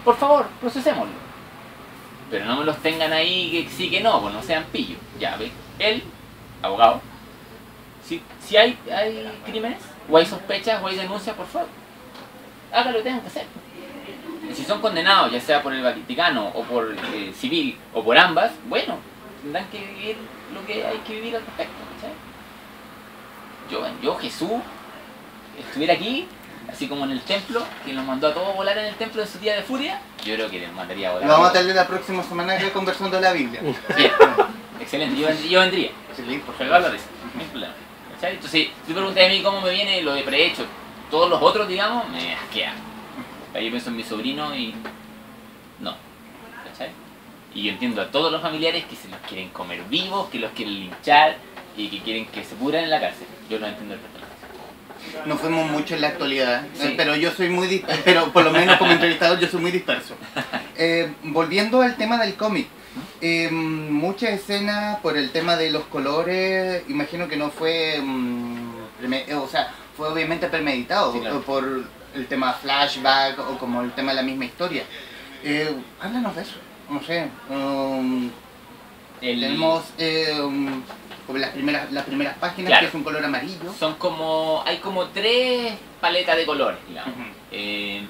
por favor, procesémoslo. Pero no me los tengan ahí que sí que no, pues no sean pillos. Ya, ¿ves? Él, abogado, si hay crímenes, o hay sospechas, o hay denuncias, por favor, hágalo lo que tengan que hacer. Y si son condenados, ya sea por el Vaticano, o por civil, o por ambas, bueno, tendrán que vivir lo que hay que vivir al respecto, ¿sabes? Yo, Jesús, estuviera aquí, así como en el templo, que nos mandó a todos volar en el templo en su día de furia, yo creo que les mandaría a volar. Lo vamos a tener la próxima semana que conversando de la Biblia. Bien, excelente, yo vendría. Sí, por Pegar la risa, no hay problema. ¿Cachai? Entonces, si tú preguntas a mí cómo me viene lo de prehecho, todos los otros, digamos, me asquea. Ahí yo pienso en mi sobrino y no. ¿Cachai? Y yo entiendo a todos los familiares que se los quieren comer vivos, que los quieren linchar y que quieren que se pudran en la cárcel. Yo no entiendo el resto. Nos fuimos mucho en la actualidad, Sí. pero yo soy muy pero por lo menos como entrevistador yo soy muy disperso. Volviendo al tema del cómic, muchas escenas por el tema de los colores, imagino que no fue, o sea, fue obviamente premeditado, Sí, claro. por el tema flashback o como el tema de la misma historia. Háblanos de eso, no sé. Tenemos como las primeras páginas, Claro. que es un color amarillo. Son como, hay como 3 paletas de colores, digamos. Ujú.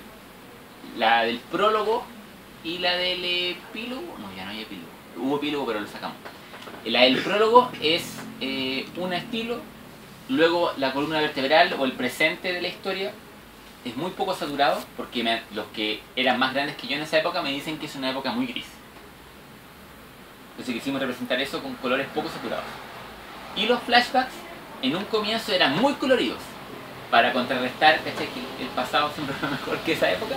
La del prólogo y la del epílogo. No, ya no hay epílogo. Hubo epílogo, pero lo sacamos. La del prólogo es un estilo. Luego la columna vertebral o el presente de la historia es muy poco saturado, porque los que eran más grandes que yo en esa época me dicen que es una época muy gris. Entonces quisimos representar eso con colores poco saturados. Y los flashbacks en un comienzo eran muy coloridos, para contrarrestar, ¿cachai? Que el pasado siempre fue mejor que esa época.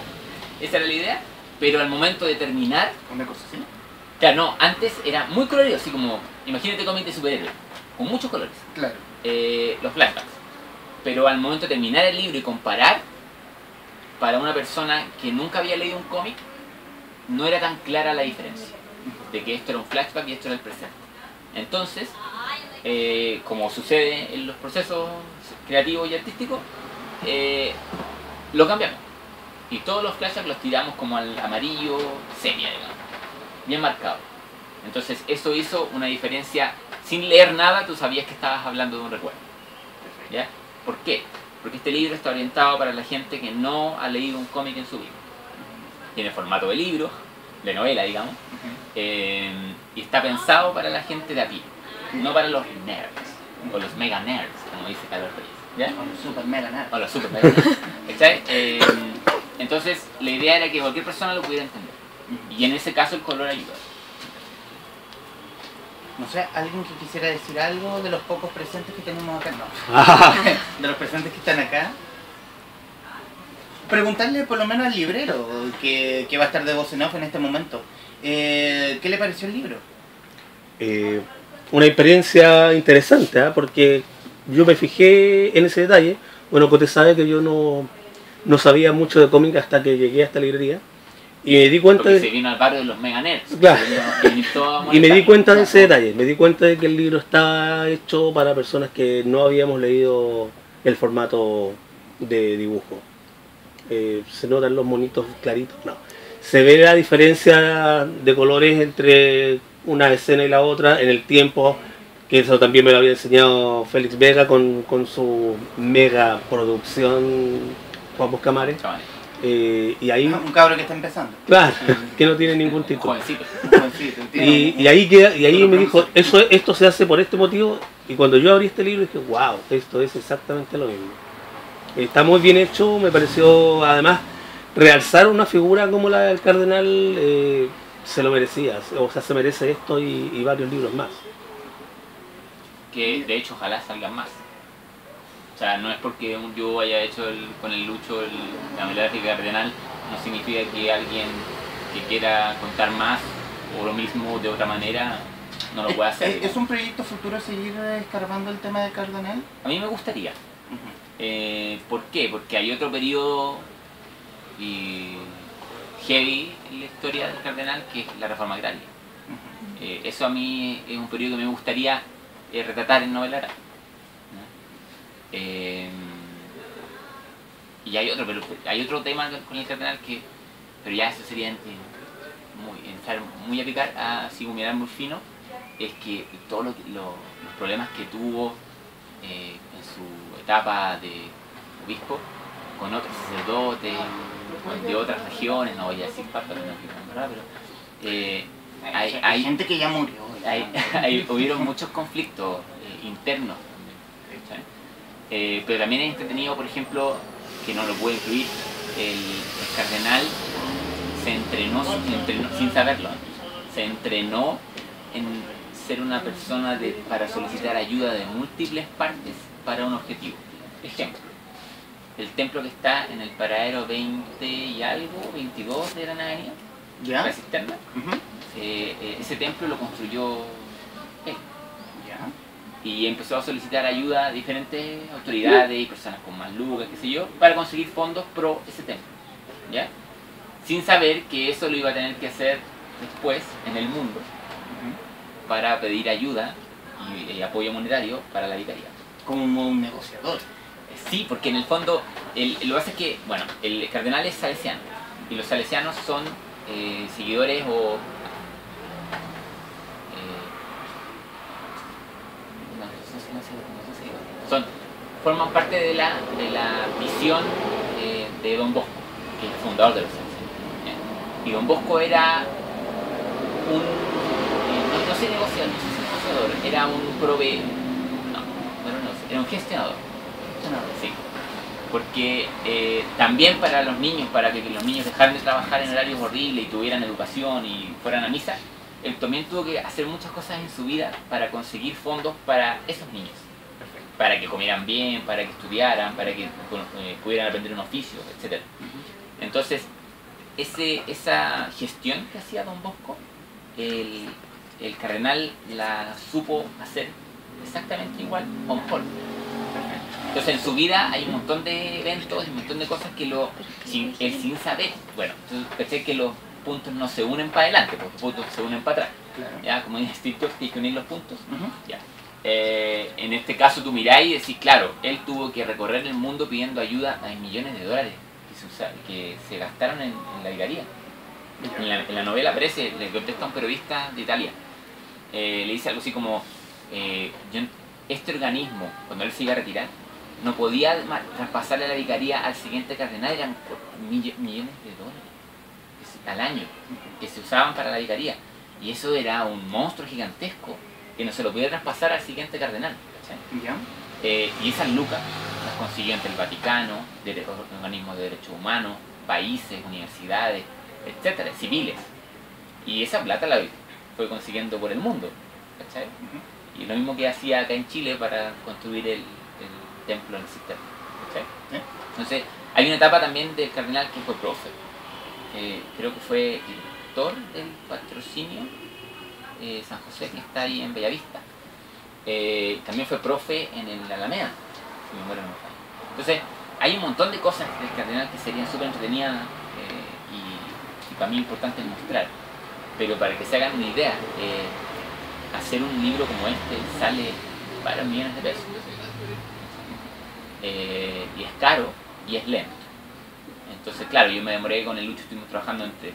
Esa era la idea. Pero al momento de terminar, Una cosa así. claro, no, antes era muy colorido, así como, imagínate cómic de superhéroes, con muchos colores, Claro. los flashbacks. Pero al momento de terminar el libro y comparar, para una persona que nunca había leído un cómic, no era tan clara la diferencia de que esto era un flashback y esto era el presente. Entonces, como sucede en los procesos creativos y artísticos, lo cambiamos. Y todos los flashbacks los tiramos como al amarillo sepia, digamos, bien marcado. Entonces eso hizo una diferencia. Sin leer nada, tú sabías que estabas hablando de un recuerdo. ¿Ya? ¿Por qué? Porque este libro está orientado para la gente que no ha leído un cómic en su vida. Tiene formato de libro, de novela, digamos, y está pensado para la gente de a pie, no para los nerds, o los mega nerds, como dice Carlos Reyes. ¿Ya? Super mega nada. O los super nerds. ¿Cachai? Entonces, la idea era que cualquier persona lo pudiera entender. Y en ese caso el color ayuda. No sé, ¿alguien que quisiera decir algo de los pocos presentes que tenemos acá? No. De los presentes que están acá. Preguntarle por lo menos al librero, que va a estar de voz en off en este momento. ¿Qué le pareció el libro? Una experiencia interesante, porque yo me fijé en ese detalle. Bueno, Cote sabe que yo no sabía mucho de cómic hasta que llegué a esta librería. Y me di cuenta Porque se vino al barrio de los mega nerds. Claro. Y me di cuenta de ese detalle. Me di cuenta de que el libro está hecho para personas que no habíamos leído el formato de dibujo. Se notan los monitos claritos. No. Se ve la diferencia de colores entre una escena y la otra en el tiempo, que eso también me lo había enseñado Félix Vega con su mega producción Juan Buscamares. Y ahí, un cabro que está empezando. Claro, que no tiene ningún título. Jovencito. Y ahí me dijo, esto se hace por este motivo. Y cuando yo abrí este libro dije, wow, esto es exactamente lo mismo. Está muy bien hecho, me pareció, además, realzar una figura como la del cardenal se lo merecía. O sea, se merece esto y varios libros más. Que de hecho ojalá salgan más. O sea, no es porque yo haya hecho con el Lucho la novela gráfica cardenal, no significa que alguien que quiera contar más o lo mismo de otra manera no lo pueda hacer. ¿Es un proyecto futuro seguir escarbando el tema de cardenal? A mí me gustaría. ¿Por qué? Porque hay otro periodo heavy en la historia del cardenal, que es la reforma agraria. Eso a mí es un periodo que me gustaría retratar en novela gráfica. Y hay otro tema con el cardenal pero ya eso sería entrar muy a picar, así como mirar muy fino, es que todos los problemas que tuvo en su etapa de obispo con otros sacerdotes de otras regiones, no voy a decir parte, pero hay gente que ya murió. Hubieron muchos conflictos internos. Pero también es entretenido, por ejemplo, que no lo puedo incluir, el cardenal se entrenó sin saberlo, se entrenó en ser una persona para solicitar ayuda de múltiples partes para un objetivo. Ejemplo, el templo que está en el paradero 20 y algo, 22 de Granada Avenida, la cisterna, ese templo lo construyó él. Y empezó a solicitar ayuda a diferentes autoridades y personas con más lucas, qué sé yo, para conseguir fondos pro ese templo, ¿ya? Sin saber que eso lo iba a tener que hacer después en el mundo para pedir ayuda y apoyo monetario para la vicaría. Como un negociador. Sí, porque en el fondo lo que pasa es que, bueno, el cardenal es salesiano y los salesianos son seguidores o forman parte de la visión de Don Bosco, que es el fundador de los salesianos. Y Don Bosco era no sé negociador, era un era un gestionador. Sí. Porque también para los niños, para que los niños dejaran de trabajar en horarios horribles y tuvieran educación y fueran a misa, él también tuvo que hacer muchas cosas en su vida para conseguir fondos para esos niños. Para que comieran bien, para que estudiaran, para que pudieran aprender un oficio, etc. Entonces, esa gestión que hacía Don Bosco, el cardenal la supo hacer exactamente igual con Paul. Entonces, en su vida hay un montón de eventos, un montón de cosas que él sin saber, bueno, entonces pensé que los puntos no se unen para adelante, porque los puntos se unen para atrás. Claro. ¿Ya? Como dice Steve Jobs, tienes que unir los puntos. Ya. En este caso tú miráis y decís, claro, él tuvo que recorrer el mundo pidiendo ayuda a millones de dólares que se gastaron en la vicaría. En la novela aparece, le contesta a un periodista de Italia, le dice algo así como, este organismo, cuando él se iba a retirar, no podía traspasarle a la vicaría al siguiente cardenal, eran millones de dólares al año que se usaban para la vicaría, y eso era un monstruo gigantesco que no se lo podía traspasar al siguiente cardenal. Y esas lucas las consiguió ante el Vaticano, organismos de derechos humanos, países, universidades, etcétera, civiles. Y esa plata la fue consiguiendo por el mundo, ¿cachai? Y lo mismo que hacía acá en Chile para construir el templo en el Cisterna, ¿cachai? Entonces, hay una etapa también del cardenal que fue profe. Creo que fue director del patrocinio San José, que está ahí en Bellavista. También fue profe en el Alameda, si mi memoria no me falla. Entonces, hay un montón de cosas del cardenal que serían súper entretenidas y para mí importantes mostrar. Pero para que se hagan una idea, hacer un libro como este sale varios millones de pesos. Y es caro y es lento. Entonces, claro, yo me demoré con el Lucho, estuvimos trabajando entre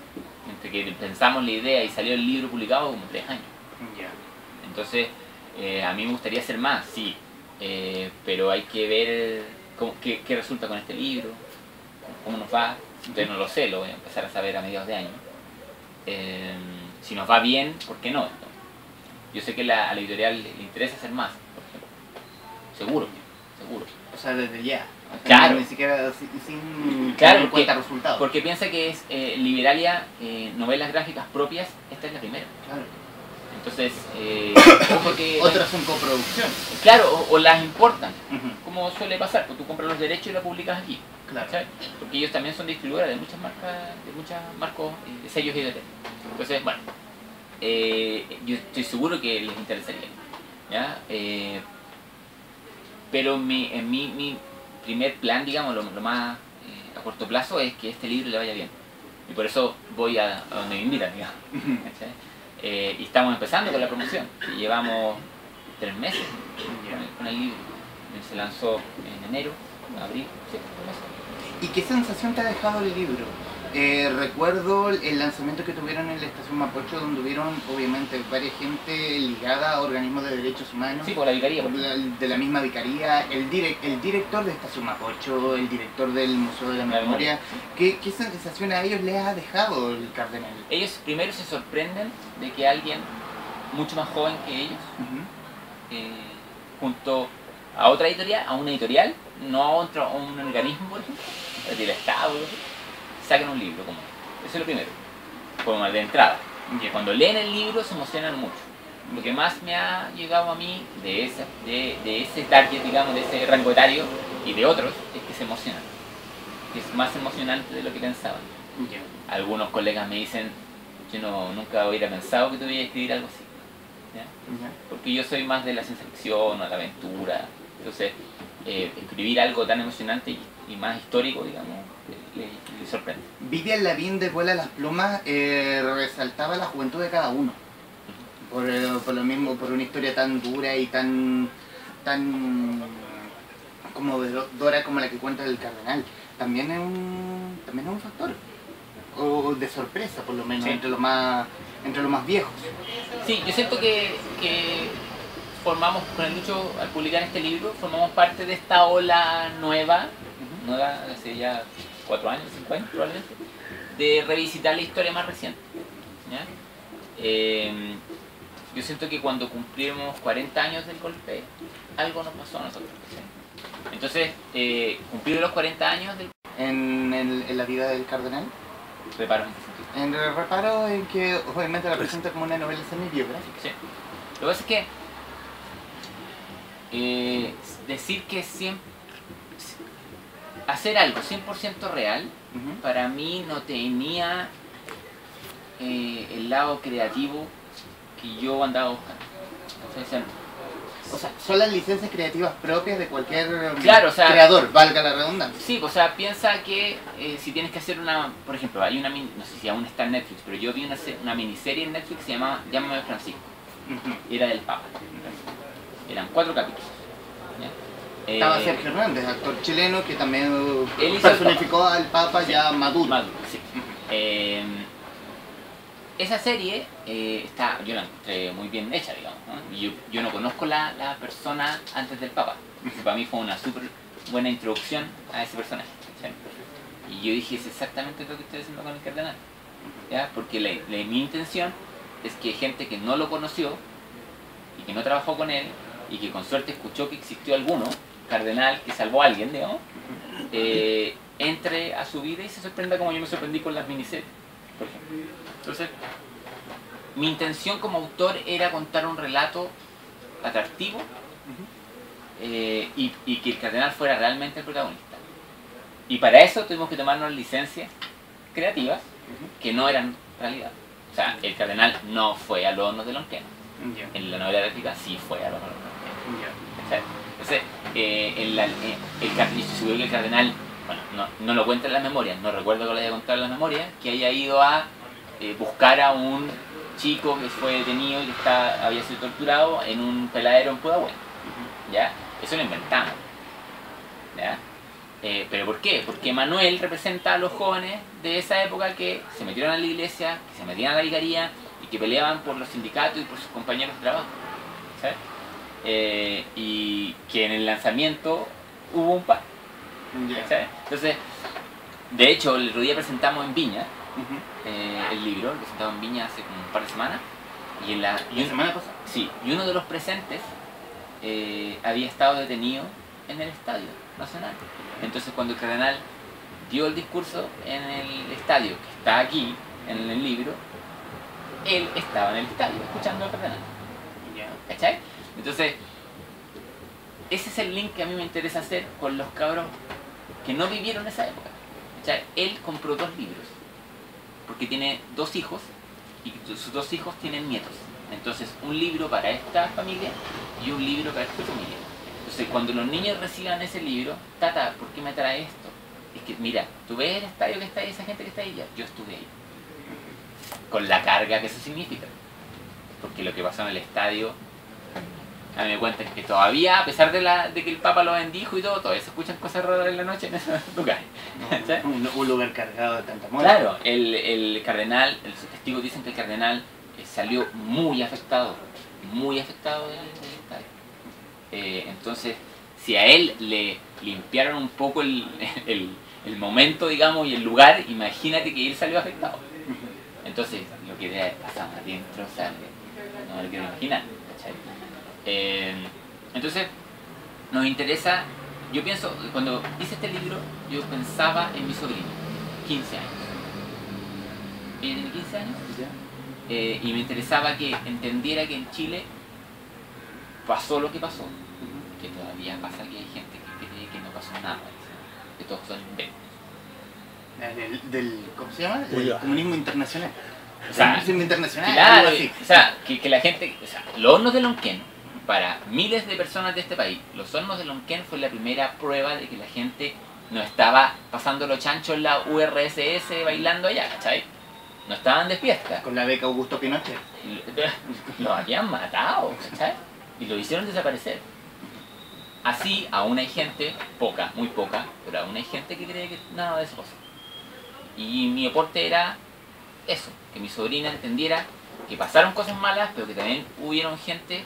que pensamos la idea y salió el libro publicado como 3 años. Entonces, a mí me gustaría hacer más, sí, pero hay que ver qué resulta con este libro, cómo nos va. Entonces no lo sé, lo voy a empezar a saber a mediados de año. Si nos va bien, ¿por qué no? Yo sé que a la editorial le interesa hacer más, por ejemplo. Seguro. O sea, desde ya. O sea, Claro. Ni siquiera sin Claro, tener en cuenta resultados. porque piensa que es Liberalia, novelas gráficas propias, esta es la primera. Claro. Entonces, ojo que... Otras son coproducciones. Claro, o las importan, Ujú. como suele pasar, pues tú compras los derechos y la publicas aquí. Claro. ¿Sabes? Porque ellos también son distribuidores de muchas marcas, de muchos marcos, de sellos y de hoteles. Entonces, bueno, yo estoy seguro que les interesaría, ¿ya? Pero en mi primer plan, digamos, lo más a corto plazo es que este libro le vaya bien. Y por eso voy a donde me invitan, digamos. ¿Cachai? Y estamos empezando con la promoción. Y llevamos 3 meses con el libro. Se lanzó en enero, abril, sí, 3 meses. ¿Y qué sensación te ha dejado el libro? Recuerdo el lanzamiento que tuvieron en la Estación Mapocho, donde hubieron obviamente varias gente ligada a organismos de derechos humanos. Sí, por la vicaría. Por de la misma vicaría, el director de Estación Mapocho, el director del Museo de la Memoria. ¿Qué sensación a ellos les ha dejado el cardenal? Ellos primero se sorprenden de que alguien mucho más joven que ellos, junto a otra editorial, a una editorial, no a un organismo, por ejemplo, del Estado, saquen un libro como este. Eso es lo primero, como de entrada. Que cuando leen el libro se emocionan mucho. Lo que más me ha llegado a mí de ese target, digamos, de ese rango etario y de otros, es que se emocionan. Que es más emocionante de lo que pensaban. Algunos colegas me dicen, yo nunca hubiera pensado que tuviera que escribir algo así. ¿Ya? Porque yo soy más de la ciencia ficción o la aventura. Entonces, escribir algo tan emocionante y más histórico, digamos, le sorprende. Vivian Lavín de Vuela las Plumas resaltaba la juventud de cada uno. Por lo mismo, por una historia tan dura y tan conmovedora como la que cuenta el cardenal. También es un factor o de sorpresa, por lo menos, Sí. entre los más viejos. Sí, yo siento que formamos, con el Lucho, al publicar este libro, formamos parte de esta ola nueva, hace ya 4 años, 5 años probablemente, de revisitar la historia más reciente. ¿Ya? Yo siento que cuando cumplimos 40 años del golpe, algo nos pasó a nosotros. ¿Sí? Entonces, cumplir los 40 años del En la vida del cardenal. reparo en este sentido. En el reparo en que obviamente la presenta como una novela semi-biográfica. Sí. Lo que pasa es que decir que hacer algo 100% real, para mí no tenía el lado creativo que yo andaba buscando. O sea, son las licencias creativas propias de cualquier Claro, o sea, creador, valga la redundancia. sí, o sea, piensa que si tienes que hacer por ejemplo, hay una no sé si aún está en Netflix, pero yo vi una miniserie en Netflix que se llama Llámame Francisco, y era del Papa. Eran 4 capítulos. ¿Ya? Estaba Sergio Hernández, actor chileno que también Él hizo personificó al Papa Sí. ya maduro. Sí. Esa serie yo la encontré muy bien hecha, digamos, ¿no? Y yo no conozco la persona antes del Papa. Para mí fue una súper buena introducción a ese personaje. ¿Sí? Y yo dije, es exactamente lo que estoy haciendo con el cardenal. ¿Ya? Porque mi intención es que gente que no lo conoció y que no trabajó con él y que con suerte escuchó que existió alguno, cardenal, que salvó a alguien, digamos, entre a su vida y se sorprenda como yo me sorprendí con las miniseries, por ejemplo. Entonces, mi intención como autor era contar un relato atractivo y que el cardenal fuera realmente el protagonista. Y para eso tuvimos que tomarnos licencias creativas que no eran realidad. O sea, el cardenal no fue a los hornos de Lonquén. En la novela gráfica sí fue a los hornos de Lonquén. Entonces, el cardenal, bueno, no lo cuenta en las memorias, no recuerdo que lo haya contado en las memorias, que haya ido a buscar a un chico que fue detenido y que había sido torturado en un peladero en Pudahuel. ¿Ya? Eso lo inventamos. ¿Ya? ¿Pero por qué? Porque Manuel representa a los jóvenes de esa época que se metieron a la iglesia, que se metían a la vicaría y que peleaban por los sindicatos y por sus compañeros de trabajo. ¿Sabes? Y que en el lanzamiento hubo un par. ¿Sabes? Entonces, de hecho, el otro día presentamos en Viña el libro, lo presentamos en Viña hace como un par de semanas. Y ¿La semana pasada? Sí, y uno de los presentes había estado detenido en el Estadio Nacional. Entonces cuando el cardenal dio el discurso en el estadio, que está aquí en el libro, él estaba en el estadio escuchando al cardenal. ¿Cachai? Entonces, ese es el link que a mí me interesa hacer con los cabros que no vivieron esa época. ¿Cachai? Él compró 2 libros, porque tiene 2 hijos, y sus 2 hijos tienen nietos. Entonces, un libro para esta familia y un libro para esta familia. Entonces, cuando los niños reciban ese libro, tata, ¿por qué me trae esto? Es que, mira, tú ves el estadio que está ahí, esa gente que está ahí, yo estuve ahí. Con la carga que eso significa. Porque lo que pasó en el estadio, a mí me cuentan que todavía, a pesar de que el Papa lo bendijo y todo, todavía se escuchan cosas raras en la noche en esos lugares. Un lugar cargado de tanta muerte. Claro, el cardenal, los testigos dicen que el cardenal salió muy afectado del estadio. Entonces, si a él le limpiaron un poco el momento, digamos, y el lugar, imagínate que él salió afectado. Entonces, lo que debe haber pasado adentro, o sea, no me lo quiero imaginar. Entonces, nos interesa, yo pienso, cuando hice este libro, yo pensaba en mi sobrino, 15 años. Ella tiene 15 años, y me interesaba que entendiera que en Chile pasó lo que pasó, que todavía pasa que hay gente que cree que no pasó nada, que todos son inventos. ¿Cómo se llama? Del comunismo internacional. O sea, comunismo internacional. claro, o sea, que la gente, o sea, los hornos de Lonquén, para miles de personas de este país, los hornos de Lonquén fue la primera prueba de que la gente no estaba pasando los chanchos en la URSS bailando allá, ¿cachai? No estaban de fiesta. Con la beca Augusto Pinochet. Lo habían matado, ¿cachai? Y lo hicieron desaparecer. Así, aún hay gente, poca, muy poca, pero aún hay gente que cree que nada de eso pasó. Y mi aporte era eso, que mi sobrina entendiera que pasaron cosas malas, pero que también hubieron gente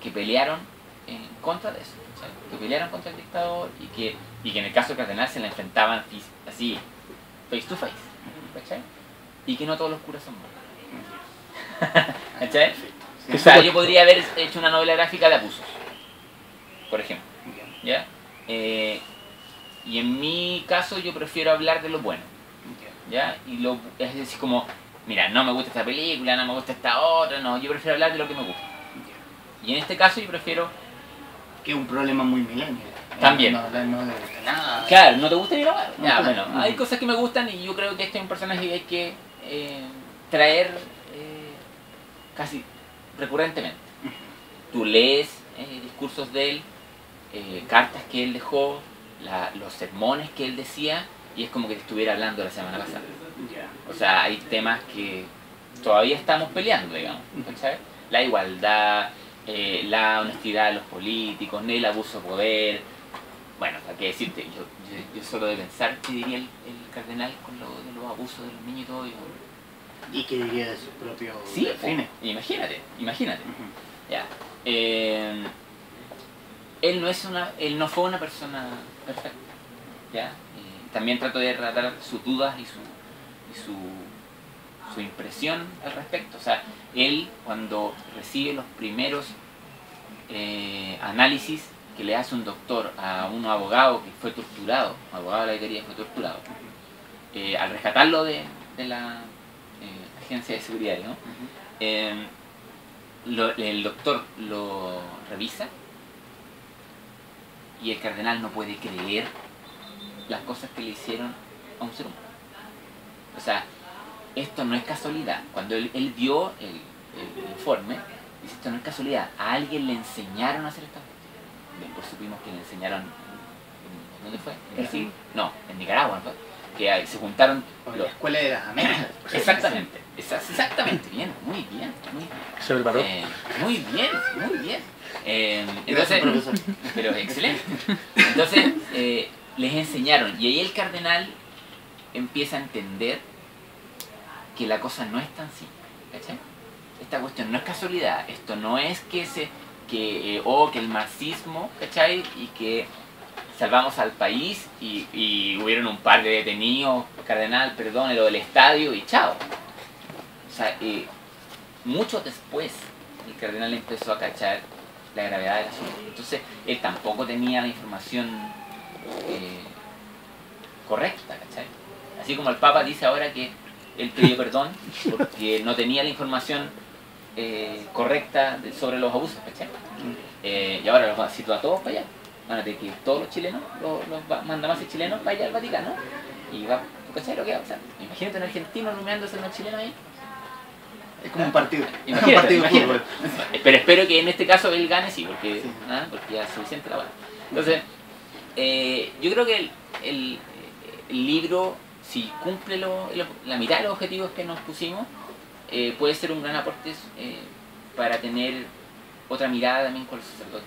que pelearon en contra de eso, ¿sabes? Que pelearon contra el dictador y que en el caso del cardenal se la enfrentaban así, face to face, ¿cachai? Y que no todos los curas son malos. ¿Cachai? O sea, yo podría haber hecho una novela gráfica de abusos, por ejemplo, ¿ya? Y en mi caso yo prefiero hablar de lo bueno, ¿ya? Y es decir, como, mira, no me gusta esta película, no me gusta esta otra, no, yo prefiero hablar de lo que me gusta. Y en este caso yo prefiero... Que es un problema muy millennial. También. No le gusta nada. Claro, no te gusta ni nada. Ya, bueno, hay cosas que me gustan y yo creo que este es un personaje que hay que traer casi recurrentemente. Tú lees discursos de él, cartas que él dejó, los sermones que él decía, y es como que te estuviera hablando la semana pasada. O sea, hay temas que todavía estamos peleando, digamos, ¿sabes? La igualdad, la honestidad de los políticos, el abuso de poder. Bueno, para qué decirte, yo solo de pensar qué diría el cardenal con lo de los abusos de los niños y todo. ¿Y qué diría de sus propios fines? Imagínate. Ya. Él no fue una persona perfecta. ¿Ya? También trato de tratar sus dudas y su impresión al respecto. O sea, él cuando recibe los primeros análisis que le hace un doctor a un abogado que fue torturado, un abogado de la vicaría fue torturado, al rescatarlo de la agencia de seguridad, ¿no? El doctor lo revisa y el cardenal no puede creer las cosas que le hicieron a un ser humano. O sea, esto no es casualidad. Cuando él vio el informe, dice, esto no es casualidad. A alguien le enseñaron a hacer esta cosa. Después supimos que le enseñaron, ¿dónde fue? ¿En Brasil? No, en Nicaragua, ¿no? Que se juntaron La Escuela de las Américas. Exactamente, exactamente, bien, muy bien, muy bien. ¿Se preparó? Muy bien, muy bien. Gracias, Entonces, profesor. pero excelente. Entonces, les enseñaron, y ahí el cardenal empieza a entender que la cosa no es tan simple, ¿cachai? Esta cuestión no es casualidad, esto no es que el marxismo, ¿cachai? Y que salvamos al país y hubieron un par de detenidos, cardenal, perdón, lo del estadio y chao. O sea, mucho después el cardenal empezó a cachar la gravedad del asunto. Entonces, él tampoco tenía la información correcta, ¿cachai? Así como el Papa dice ahora que él pidió perdón porque no tenía la información correcta sobre los abusos, ¿cachai? Y ahora los citó a todos para allá. Van a tener que ir todos los chilenos, los mandamases chilenos para allá al Vaticano, y va, ¿cachai lo que va a pasar? Imagínate un argentino rumeándose en un chileno ahí. Es como un partido. Imagínate, un partido de imagínate. fútbol. Pero espero que en este caso él gane, sí, porque, Sí. porque ya es suficiente la buena. Entonces, yo creo que el libro, si cumple la mitad de los objetivos que nos pusimos, puede ser un gran aporte para tener otra mirada también con los sacerdotes.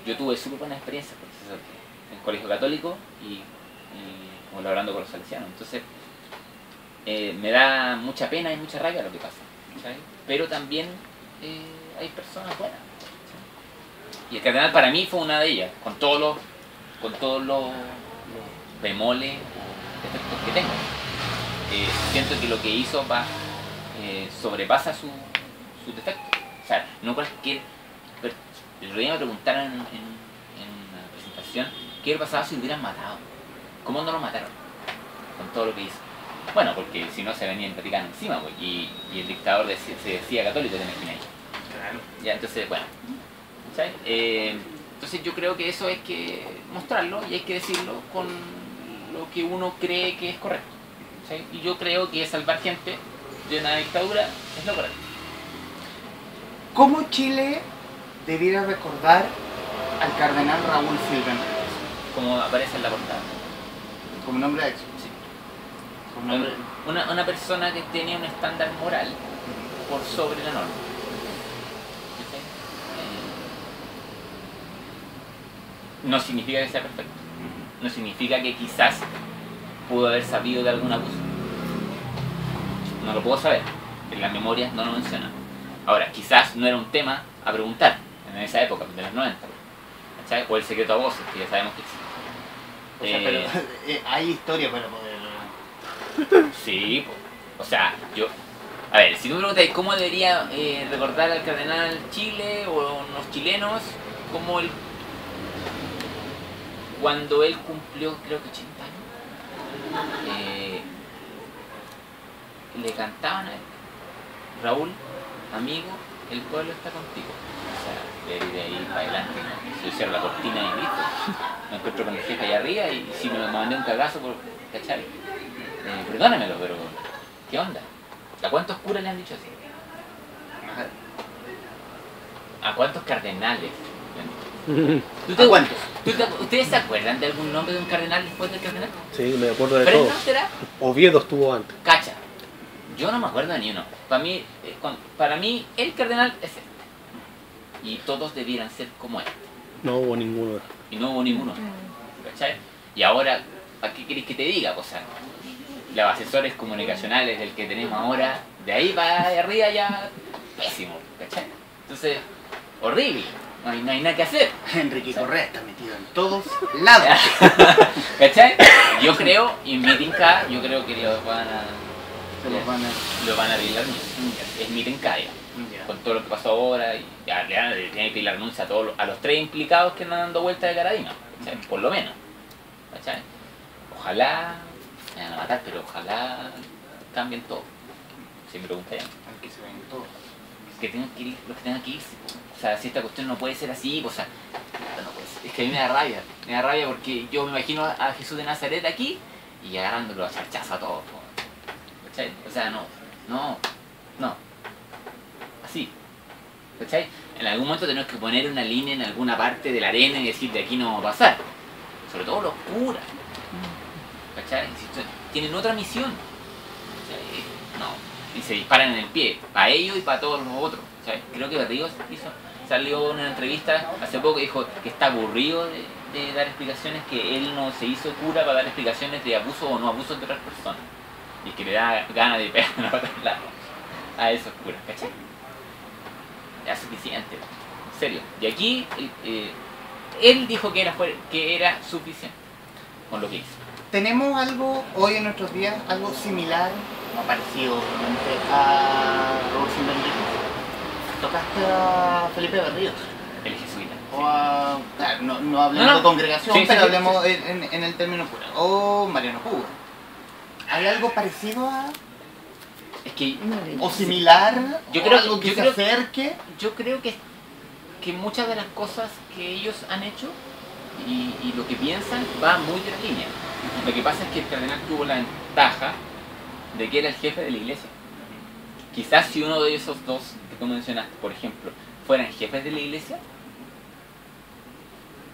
Yo tuve súper buena experiencia con el sacerdote en el colegio católico y colaborando con los salesianos. Entonces, me da mucha pena y mucha rabia lo que pasa, ¿sabes? Pero también hay personas buenas, ¿sabes? Y el cardenal para mí fue una de ellas, con todos los bemoles o defectos que tengo. Siento que lo que hizo sobrepasa sus defectos. O sea, no cualquier... El otro día me preguntaron en una presentación qué hubiera pasado si lo hubieran matado. ¿Cómo no lo mataron? Con todo lo que hizo. Bueno, porque si no se venía el Vaticano encima, pues, y el dictador se decía católico, tenés que ir ahí. Claro. Ya, entonces, bueno. ¿Sabes? Entonces yo creo que eso hay que mostrarlo y hay que decirlo con lo que uno cree que es correcto. ¿Sabes? Y yo creo que salvar gente de una dictadura es lo correcto. ¿Cómo Chile debiera recordar al cardenal Raúl Silva Como aparece en la portada. como nombre de éxito? Sí. Como nombre... Una persona que tenía un estándar moral por sobre la norma. ¿Cachai? No significa que sea perfecto. No significa que quizás pudo haber sabido de algún abuso. No lo puedo saber. En las memorias no lo mencionan. Ahora, quizás no era un tema a preguntar en esa época, de los 90. ¿Cachai? O el secreto a voces, que ya sabemos que existe. O sea, pero hay historia para poder... Sí, o sea, yo... A ver, si tú me preguntas cómo debería recordar al cardenal Chile o los chilenos, como él... Cuando él cumplió, creo que 80 años, le cantaban a él: Raúl, amigo, el pueblo está contigo. O sea, de ahí para adelante, ¿no? Se cierra la cortina y listo. Me encuentro con el jefe allá arriba y si me mandé un cagazo por... ¿Cachai? Perdónemelo, pero ¿qué onda? ¿A cuántos curas le han dicho así? ¿A cuántos cardenales? ¿A cuántos? ¿Ustedes se acuerdan de algún nombre de un cardenal después del cardenal? Sí, me acuerdo de ¿Pero todo. no será? Oviedo estuvo antes. Cacha. Yo no me acuerdo de ni uno. Para mí el cardenal es este. Y todos debieran ser como este. No hubo ninguno. Y no hubo ninguno. ¿Cachai? Y ahora, ¿a qué querés que te diga? O sea, los asesores comunicacionales del que tenemos ahora, de ahí para arriba ya, pésimo. ¿Cachai? Entonces, horrible. No hay nada que hacer. Enrique Correa está metido en todos lados. ¿Cachai? Yo creo, y en Mitinca, yo creo que lo van a Se los van a... arreglar. Es Mitinca ya. Ya. Con todo lo que pasó ahora, y ya le tiene que pedir la renuncia a todos a los 3 implicados que andan dando vueltas de Caradima, ¿cachai? Por lo menos, ¿cachai? Ojalá, me van a matar, pero ojalá cambien todo. Si me preguntan, Aunque se ven todos. que tengan que ir, los que tengan que irse. O sea, si esta cuestión no puede ser así, pues, o sea, no puede ser. Es que a mí me da rabia porque yo me imagino a Jesús de Nazaret aquí y agarrándolo a charchazo a todos. ¿Cachai? O sea, no. Así. ¿Cachai? En algún momento tenemos que poner una línea en alguna parte de la arena y decir de aquí no va a pasar. Sobre todo los curas. ¿Cachai? Tienen otra misión. ¿Cachai? No. Y se disparan en el pie, para ellos y para todos los otros. ¿Cachai? Creo que Berríos salió en una entrevista hace poco y dijo que está aburrido de dar explicaciones, que él no se hizo cura para dar explicaciones de abuso o no abuso de otras personas. Y que le da ganas de pegar una pata en la a esos curas, ¿cachai? Ya es suficiente, en serio. Y aquí él dijo que era suficiente con lo que hizo. ¿Tenemos algo hoy en nuestros días, algo similar o parecido a Raúl Silva Enríquez? Tocaste a Felipe Berríos. El jesuita. O a, claro, no hablemos de congregación, Sí, pero sí, hablemos en el término puro. O Mariano Puga. ¿Hay algo parecido a, Es que o similar? Yo o creo- algo que yo se creo- acerque? yo creo que muchas de las cosas que ellos han hecho y lo que piensan va muy de la línea. Lo que pasa es que el cardenal tuvo la ventaja de que era el jefe de la iglesia. Quizás si uno de esos dos que tú mencionaste, por ejemplo, fueran jefes de la iglesia,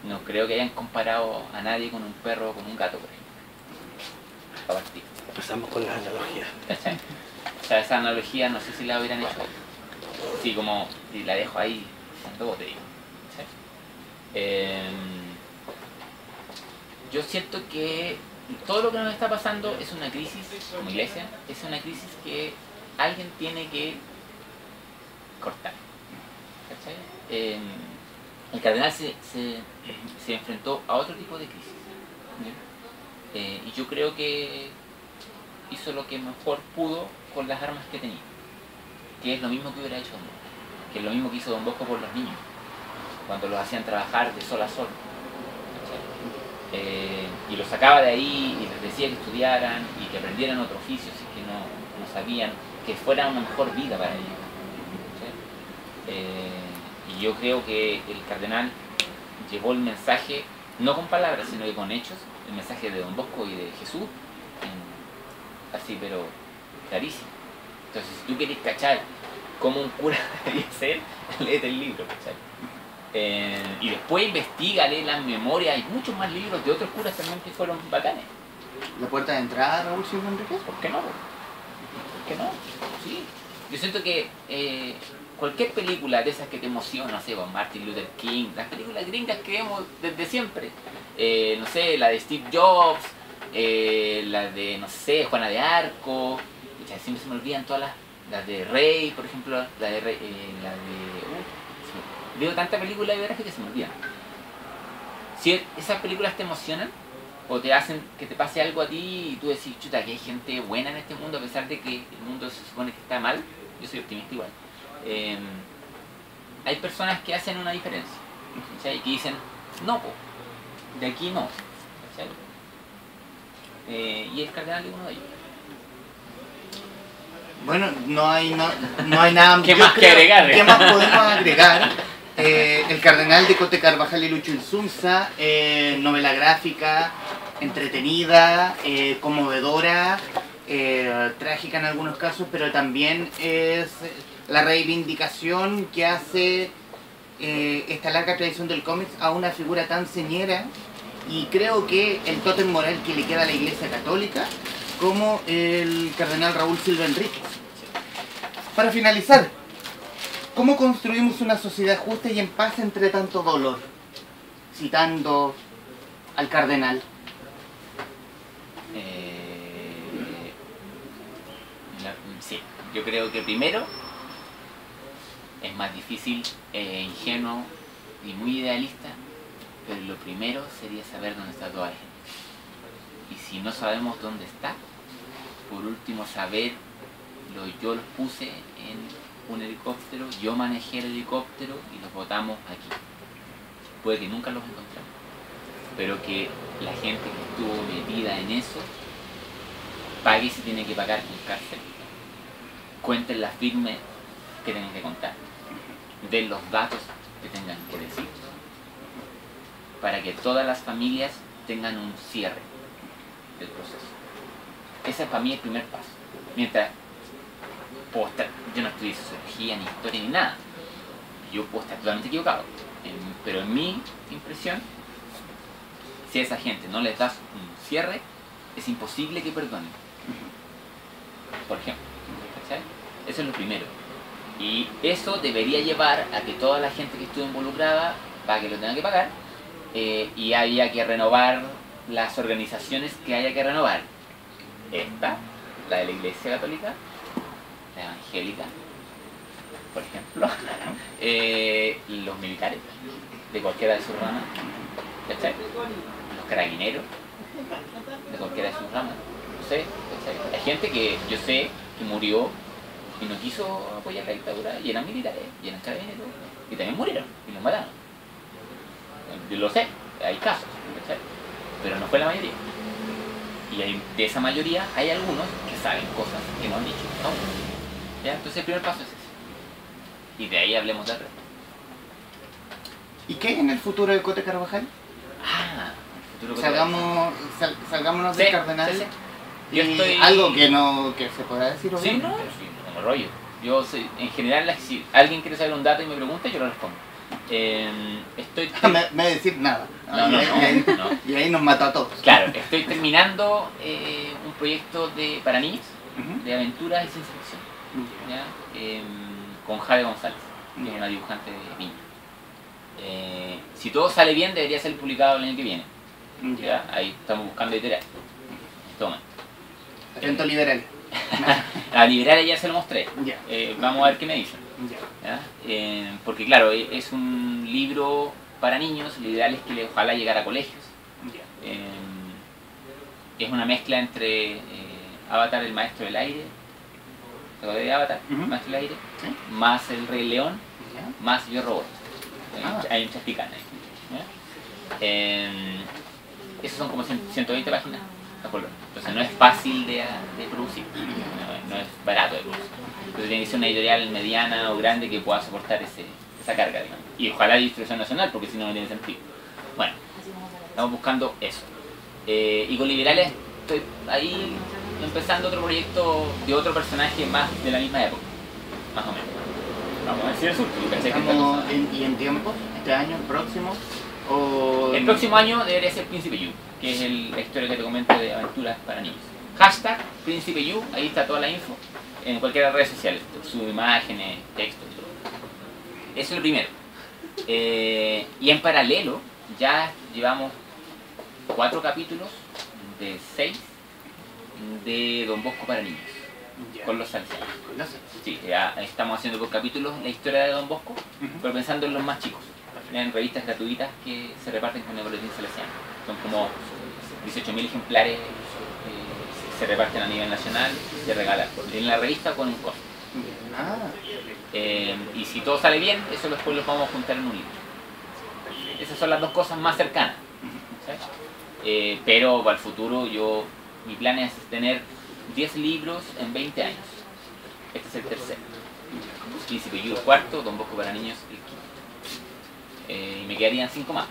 no creo que hayan comparado a nadie con un perro o con un gato, por ejemplo. Para partir. Empezamos con las analogías. ¿Cachai? O sea, esa analogía no sé si la hubieran hecho. Sí, como si la dejo ahí, luego te digo. ¿Cachai? Yo siento que todo lo que nos está pasando es una crisis como iglesia, es una crisis que alguien tiene que cortar. ¿Cachai? El cardenal se enfrentó a otro tipo de crisis. ¿Ya? Y yo creo que hizo lo que mejor pudo con las armas que tenía, que es lo mismo que hubiera hecho Don Bosco, que es lo mismo que hizo Don Bosco por los niños, cuando los hacían trabajar de sol a sol. Y los sacaba de ahí y les decía que estudiaran y que aprendieran otro oficio si es que no sabían, que fuera una mejor vida para ellos. Y yo creo que el cardenal llevó el mensaje, no con palabras, sino que con hechos, el mensaje de Don Bosco y de Jesús, así pero clarísimo. Entonces, si tú quieres cachar cómo un cura debería ser, léete el libro, ¿cachai? Y después investiga, lee las memorias, hay muchos más libros de otros curas también que fueron bacanes. ¿La puerta de entrada, Raúl Silva Enríquez? ¿Por qué no? ¿Por qué no? Sí. Yo siento que cualquier película de esas que te emociona, no sé, con Martin Luther King, las películas gringas que vemos desde siempre, no sé, la de Steve Jobs, la de, no sé, Juana de Arco, ya siempre se me olvidan todas las de Rey, por ejemplo, la de Rey, veo tanta película biográfica que se me olvidan. Si esas películas te emocionan o te hacen que te pase algo a ti y tú decís, chuta, que hay gente buena en este mundo a pesar de que el mundo se supone que está mal, yo soy optimista igual. Hay personas que hacen una diferencia, ¿cachai? Y que dicen, no, po, de aquí no, ¿cachai? Y el cardenal es uno de ellos. Bueno, no hay nada ¿Qué yo más que agregar? ¿Qué más podemos agregar? El cardenal de Cote Carvajal y Lucho Insunza, novela gráfica, entretenida, conmovedora, trágica en algunos casos, pero también es la reivindicación que hace esta larga tradición del cómic a una figura tan señera, y creo que el tótem moral que le queda a la Iglesia Católica, como el cardenal Raúl Silva Enríquez. Para finalizar, ¿cómo construimos una sociedad justa y en paz entre tanto dolor? Citando al cardenal. Sí, yo creo que primero es más difícil, ingenuo y muy idealista, pero lo primero sería saber dónde está toda la gente. Y si no sabemos dónde está, por último saber, yo los puse en un helicóptero, yo manejé el helicóptero y los botamos aquí. Puede que nunca los encontremos, pero que la gente que estuvo metida en eso pague si tiene que pagar con cárcel, cuenten las firmes que tengan que contar, den los datos que tengan que decir, para que todas las familias tengan un cierre del proceso. Ese es para mí el primer paso. Mientras puedo estar, yo no estudié sociología, ni historia, ni nada, yo puedo estar totalmente equivocado, pero en mi impresión, si a esa gente no les das un cierre, es imposible que perdonen. Por ejemplo, ¿cachai? Eso es lo primero. Y eso debería llevar a que toda la gente que estuvo involucrada pague lo que tenga que pagar, y haya que renovar las organizaciones que haya que renovar. Esta, la de la Iglesia Católica, la evangélica, por ejemplo, los militares de cualquiera de sus ramas, ¿cachai? Los carabineros de cualquiera de sus ramas, no sé, ¿cachai? Hay gente que yo sé que murió y no quiso apoyar la dictadura, y eran militares, y eran carabineros, y también murieron, y los mataron. Yo lo sé, hay casos, ¿cachai? Pero no fue la mayoría. Y de esa mayoría hay algunos que saben cosas que no han dicho aún. ¿Ya? Entonces el primer paso es ese. Y de ahí hablemos del resto. ¿Y qué hay en el futuro de Cote Carvajal? Ah, el futuro que Salgámonos Sí, del Cardenal. sí, sí. Y Yo estoy... algo que se podrá decir, Sí, obviamente. no, sí, como rollo. Yo sé, en general, si alguien quiere saber un dato y me pregunta, yo lo respondo. Estoy... Me va a decir nada. No, no, no. Y ahí nos mató a todos. Claro, estoy terminando un proyecto para niños, Ujú. de aventuras y ciencia ficción, ¿ya? Con Jade González, que es una dibujante de niños. Si todo sale bien, debería ser publicado el año que viene. ¿Ya? Ahí estamos buscando editorial. Toma. Atento liberal. A Liberales ya se lo mostré. Ya. Vamos a ver qué me dicen. Ya. ¿Ya? Porque claro, es un libro para niños, lo ideal es que ojalá llegara a colegios. Ya. Es una mezcla entre Avatar, el maestro del aire, ¿te acuerdas de Avatar? Ujú. El maestro del aire, ¿Sí? más el Rey León, Ya. más Yo Robot. Ah. Hay muchas picanas ahí. Esos son como 120 páginas, ¿de acuerdo? Entonces no es fácil de producir, no es barato de producir. Entonces tiene que ser una editorial mediana o grande que pueda soportar esa carga, digamos. Y ojalá de distribución nacional, porque si no, no tiene sentido. Bueno, estamos buscando eso. Y con Liberales estoy ahí empezando otro proyecto de otro personaje más de la misma época, más o menos. Vamos a ver si resulta. Yo pensé que esta Estamos cosa- ¿Y en tiempo? ¿Este año? ¿El próximo? O... El próximo año debería ser Príncipe Yu, que es la historia que te comento de aventuras para niños. Hashtag Príncipe Yu, ahí está toda la info, en cualquiera de las redes sociales, subo imágenes, textos, todo. Eso es lo primero. Y en paralelo, ya llevamos 4 capítulos de 6 de Don Bosco para niños, Ya. con los salesianos. Con los- Sí, ya estamos haciendo por capítulos la historia de Don Bosco, Ujú. pero pensando en los más chicos, en revistas gratuitas que se reparten con el boletín salesiano. Son como 18.000 ejemplares, se reparten a nivel nacional, se regalan en la revista con un costo. Ah, Y si todo sale bien, eso después los vamos a juntar en un libro. Esas son las dos cosas más cercanas. ¿Sabes? Pero para el futuro mi plan es tener 10 libros en 20 años. Este es el tercero. Príncipe Yu el cuarto, Don Bosco para niños el quinto. Y me quedarían 5 más.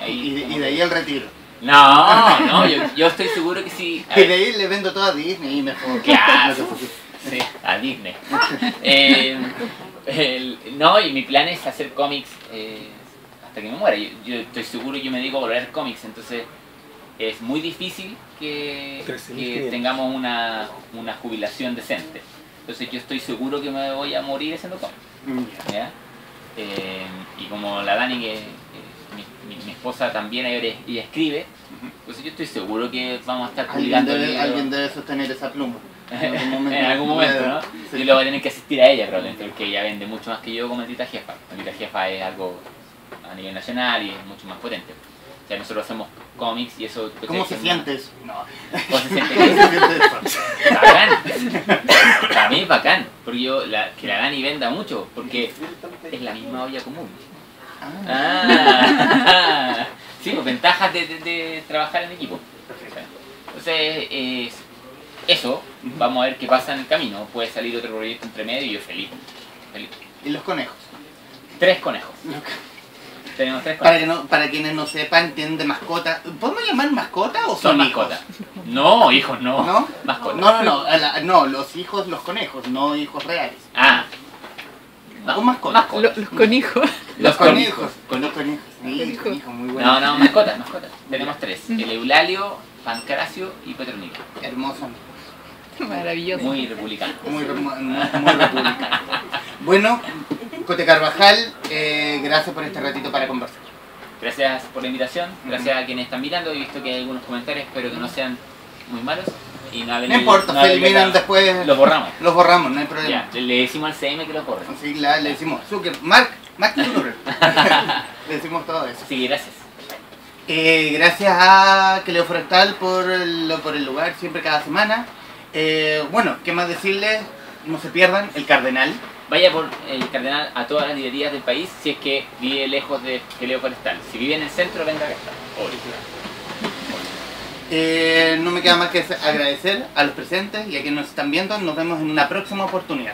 y de ahí el retiro. No, yo estoy seguro que sí. A Y ver, de ahí le vendo todo a Disney y mejor. Claro. No te preocupes. sí, a Disney. No, y mi plan es hacer cómics hasta que me muera. Yo estoy seguro, yo me digo volver cómics, entonces es muy difícil que 13.500. tengamos una jubilación decente. Entonces yo estoy seguro que me voy a morir haciendo cómics. Ya. ¿Ya? Y como la Dani, que mi esposa también ella escribe, pues yo estoy seguro que vamos a estar publicando libros. Alguien debe sostener esa pluma. En algún momento, ¿no? Sí. Yo lo voy a tener que asistir a ella probablemente, porque ella vende mucho más que yo como Maldita Jefa. Maldita Jefa es algo a nivel nacional y es mucho más potente. O sea, nosotros hacemos cómics y eso... ¿Cómo se siente eso? No. ¿Cómo se siente? ¿Cómo se siente eso? Bacán. Para mí es bacán. Porque que la Dani venda mucho, porque es la misma olla común. Sí, pues ventajas de trabajar en equipo. Entonces, eso, vamos a ver qué pasa en el camino. Puede salir otro proyecto entre medio y yo feliz. ¿Y los conejos? 3 conejos. Tenemos 3 conejos. Para quienes no sepan, tienen de mascota. ¿Podemos llamar mascota o Son son hijos? mascotas. No, hijos no. ¿No? Mascotas. No, los hijos, los conejos, no hijos reales. Ah. No, mascotas. Los conejos. Los conejos. Con Los conejos. Sí, Conejos. conejos, muy bueno. No, mascotas. Tenemos 3. El Eulalio, Pancracio y Petronilo. Hermoso. Maravilloso. Muy republicano. Muy republicano. Bueno, Cote Carvajal, gracias por este ratito para conversar. Gracias por la invitación, gracias a quienes están mirando. He visto que hay algunos comentarios, espero que no sean muy malos. Y no No importa, se eliminan después. Los borramos. Los borramos, no hay problema. Ya, le decimos al CM que los borre. Sí, le decimos, Mark Zuckerberg. Le decimos todo eso. Sí, gracias. Gracias a Queleo Forestal por el lugar, siempre cada semana. Bueno, ¿qué más decirles? No se pierdan el Cardenal. Vaya por el Cardenal a todas las librerías del país si es que vive lejos de Queleo Forestal. Si vive en el centro, venga acá. No me queda más que agradecer a los presentes y a quienes nos están viendo. Nos vemos en una próxima oportunidad.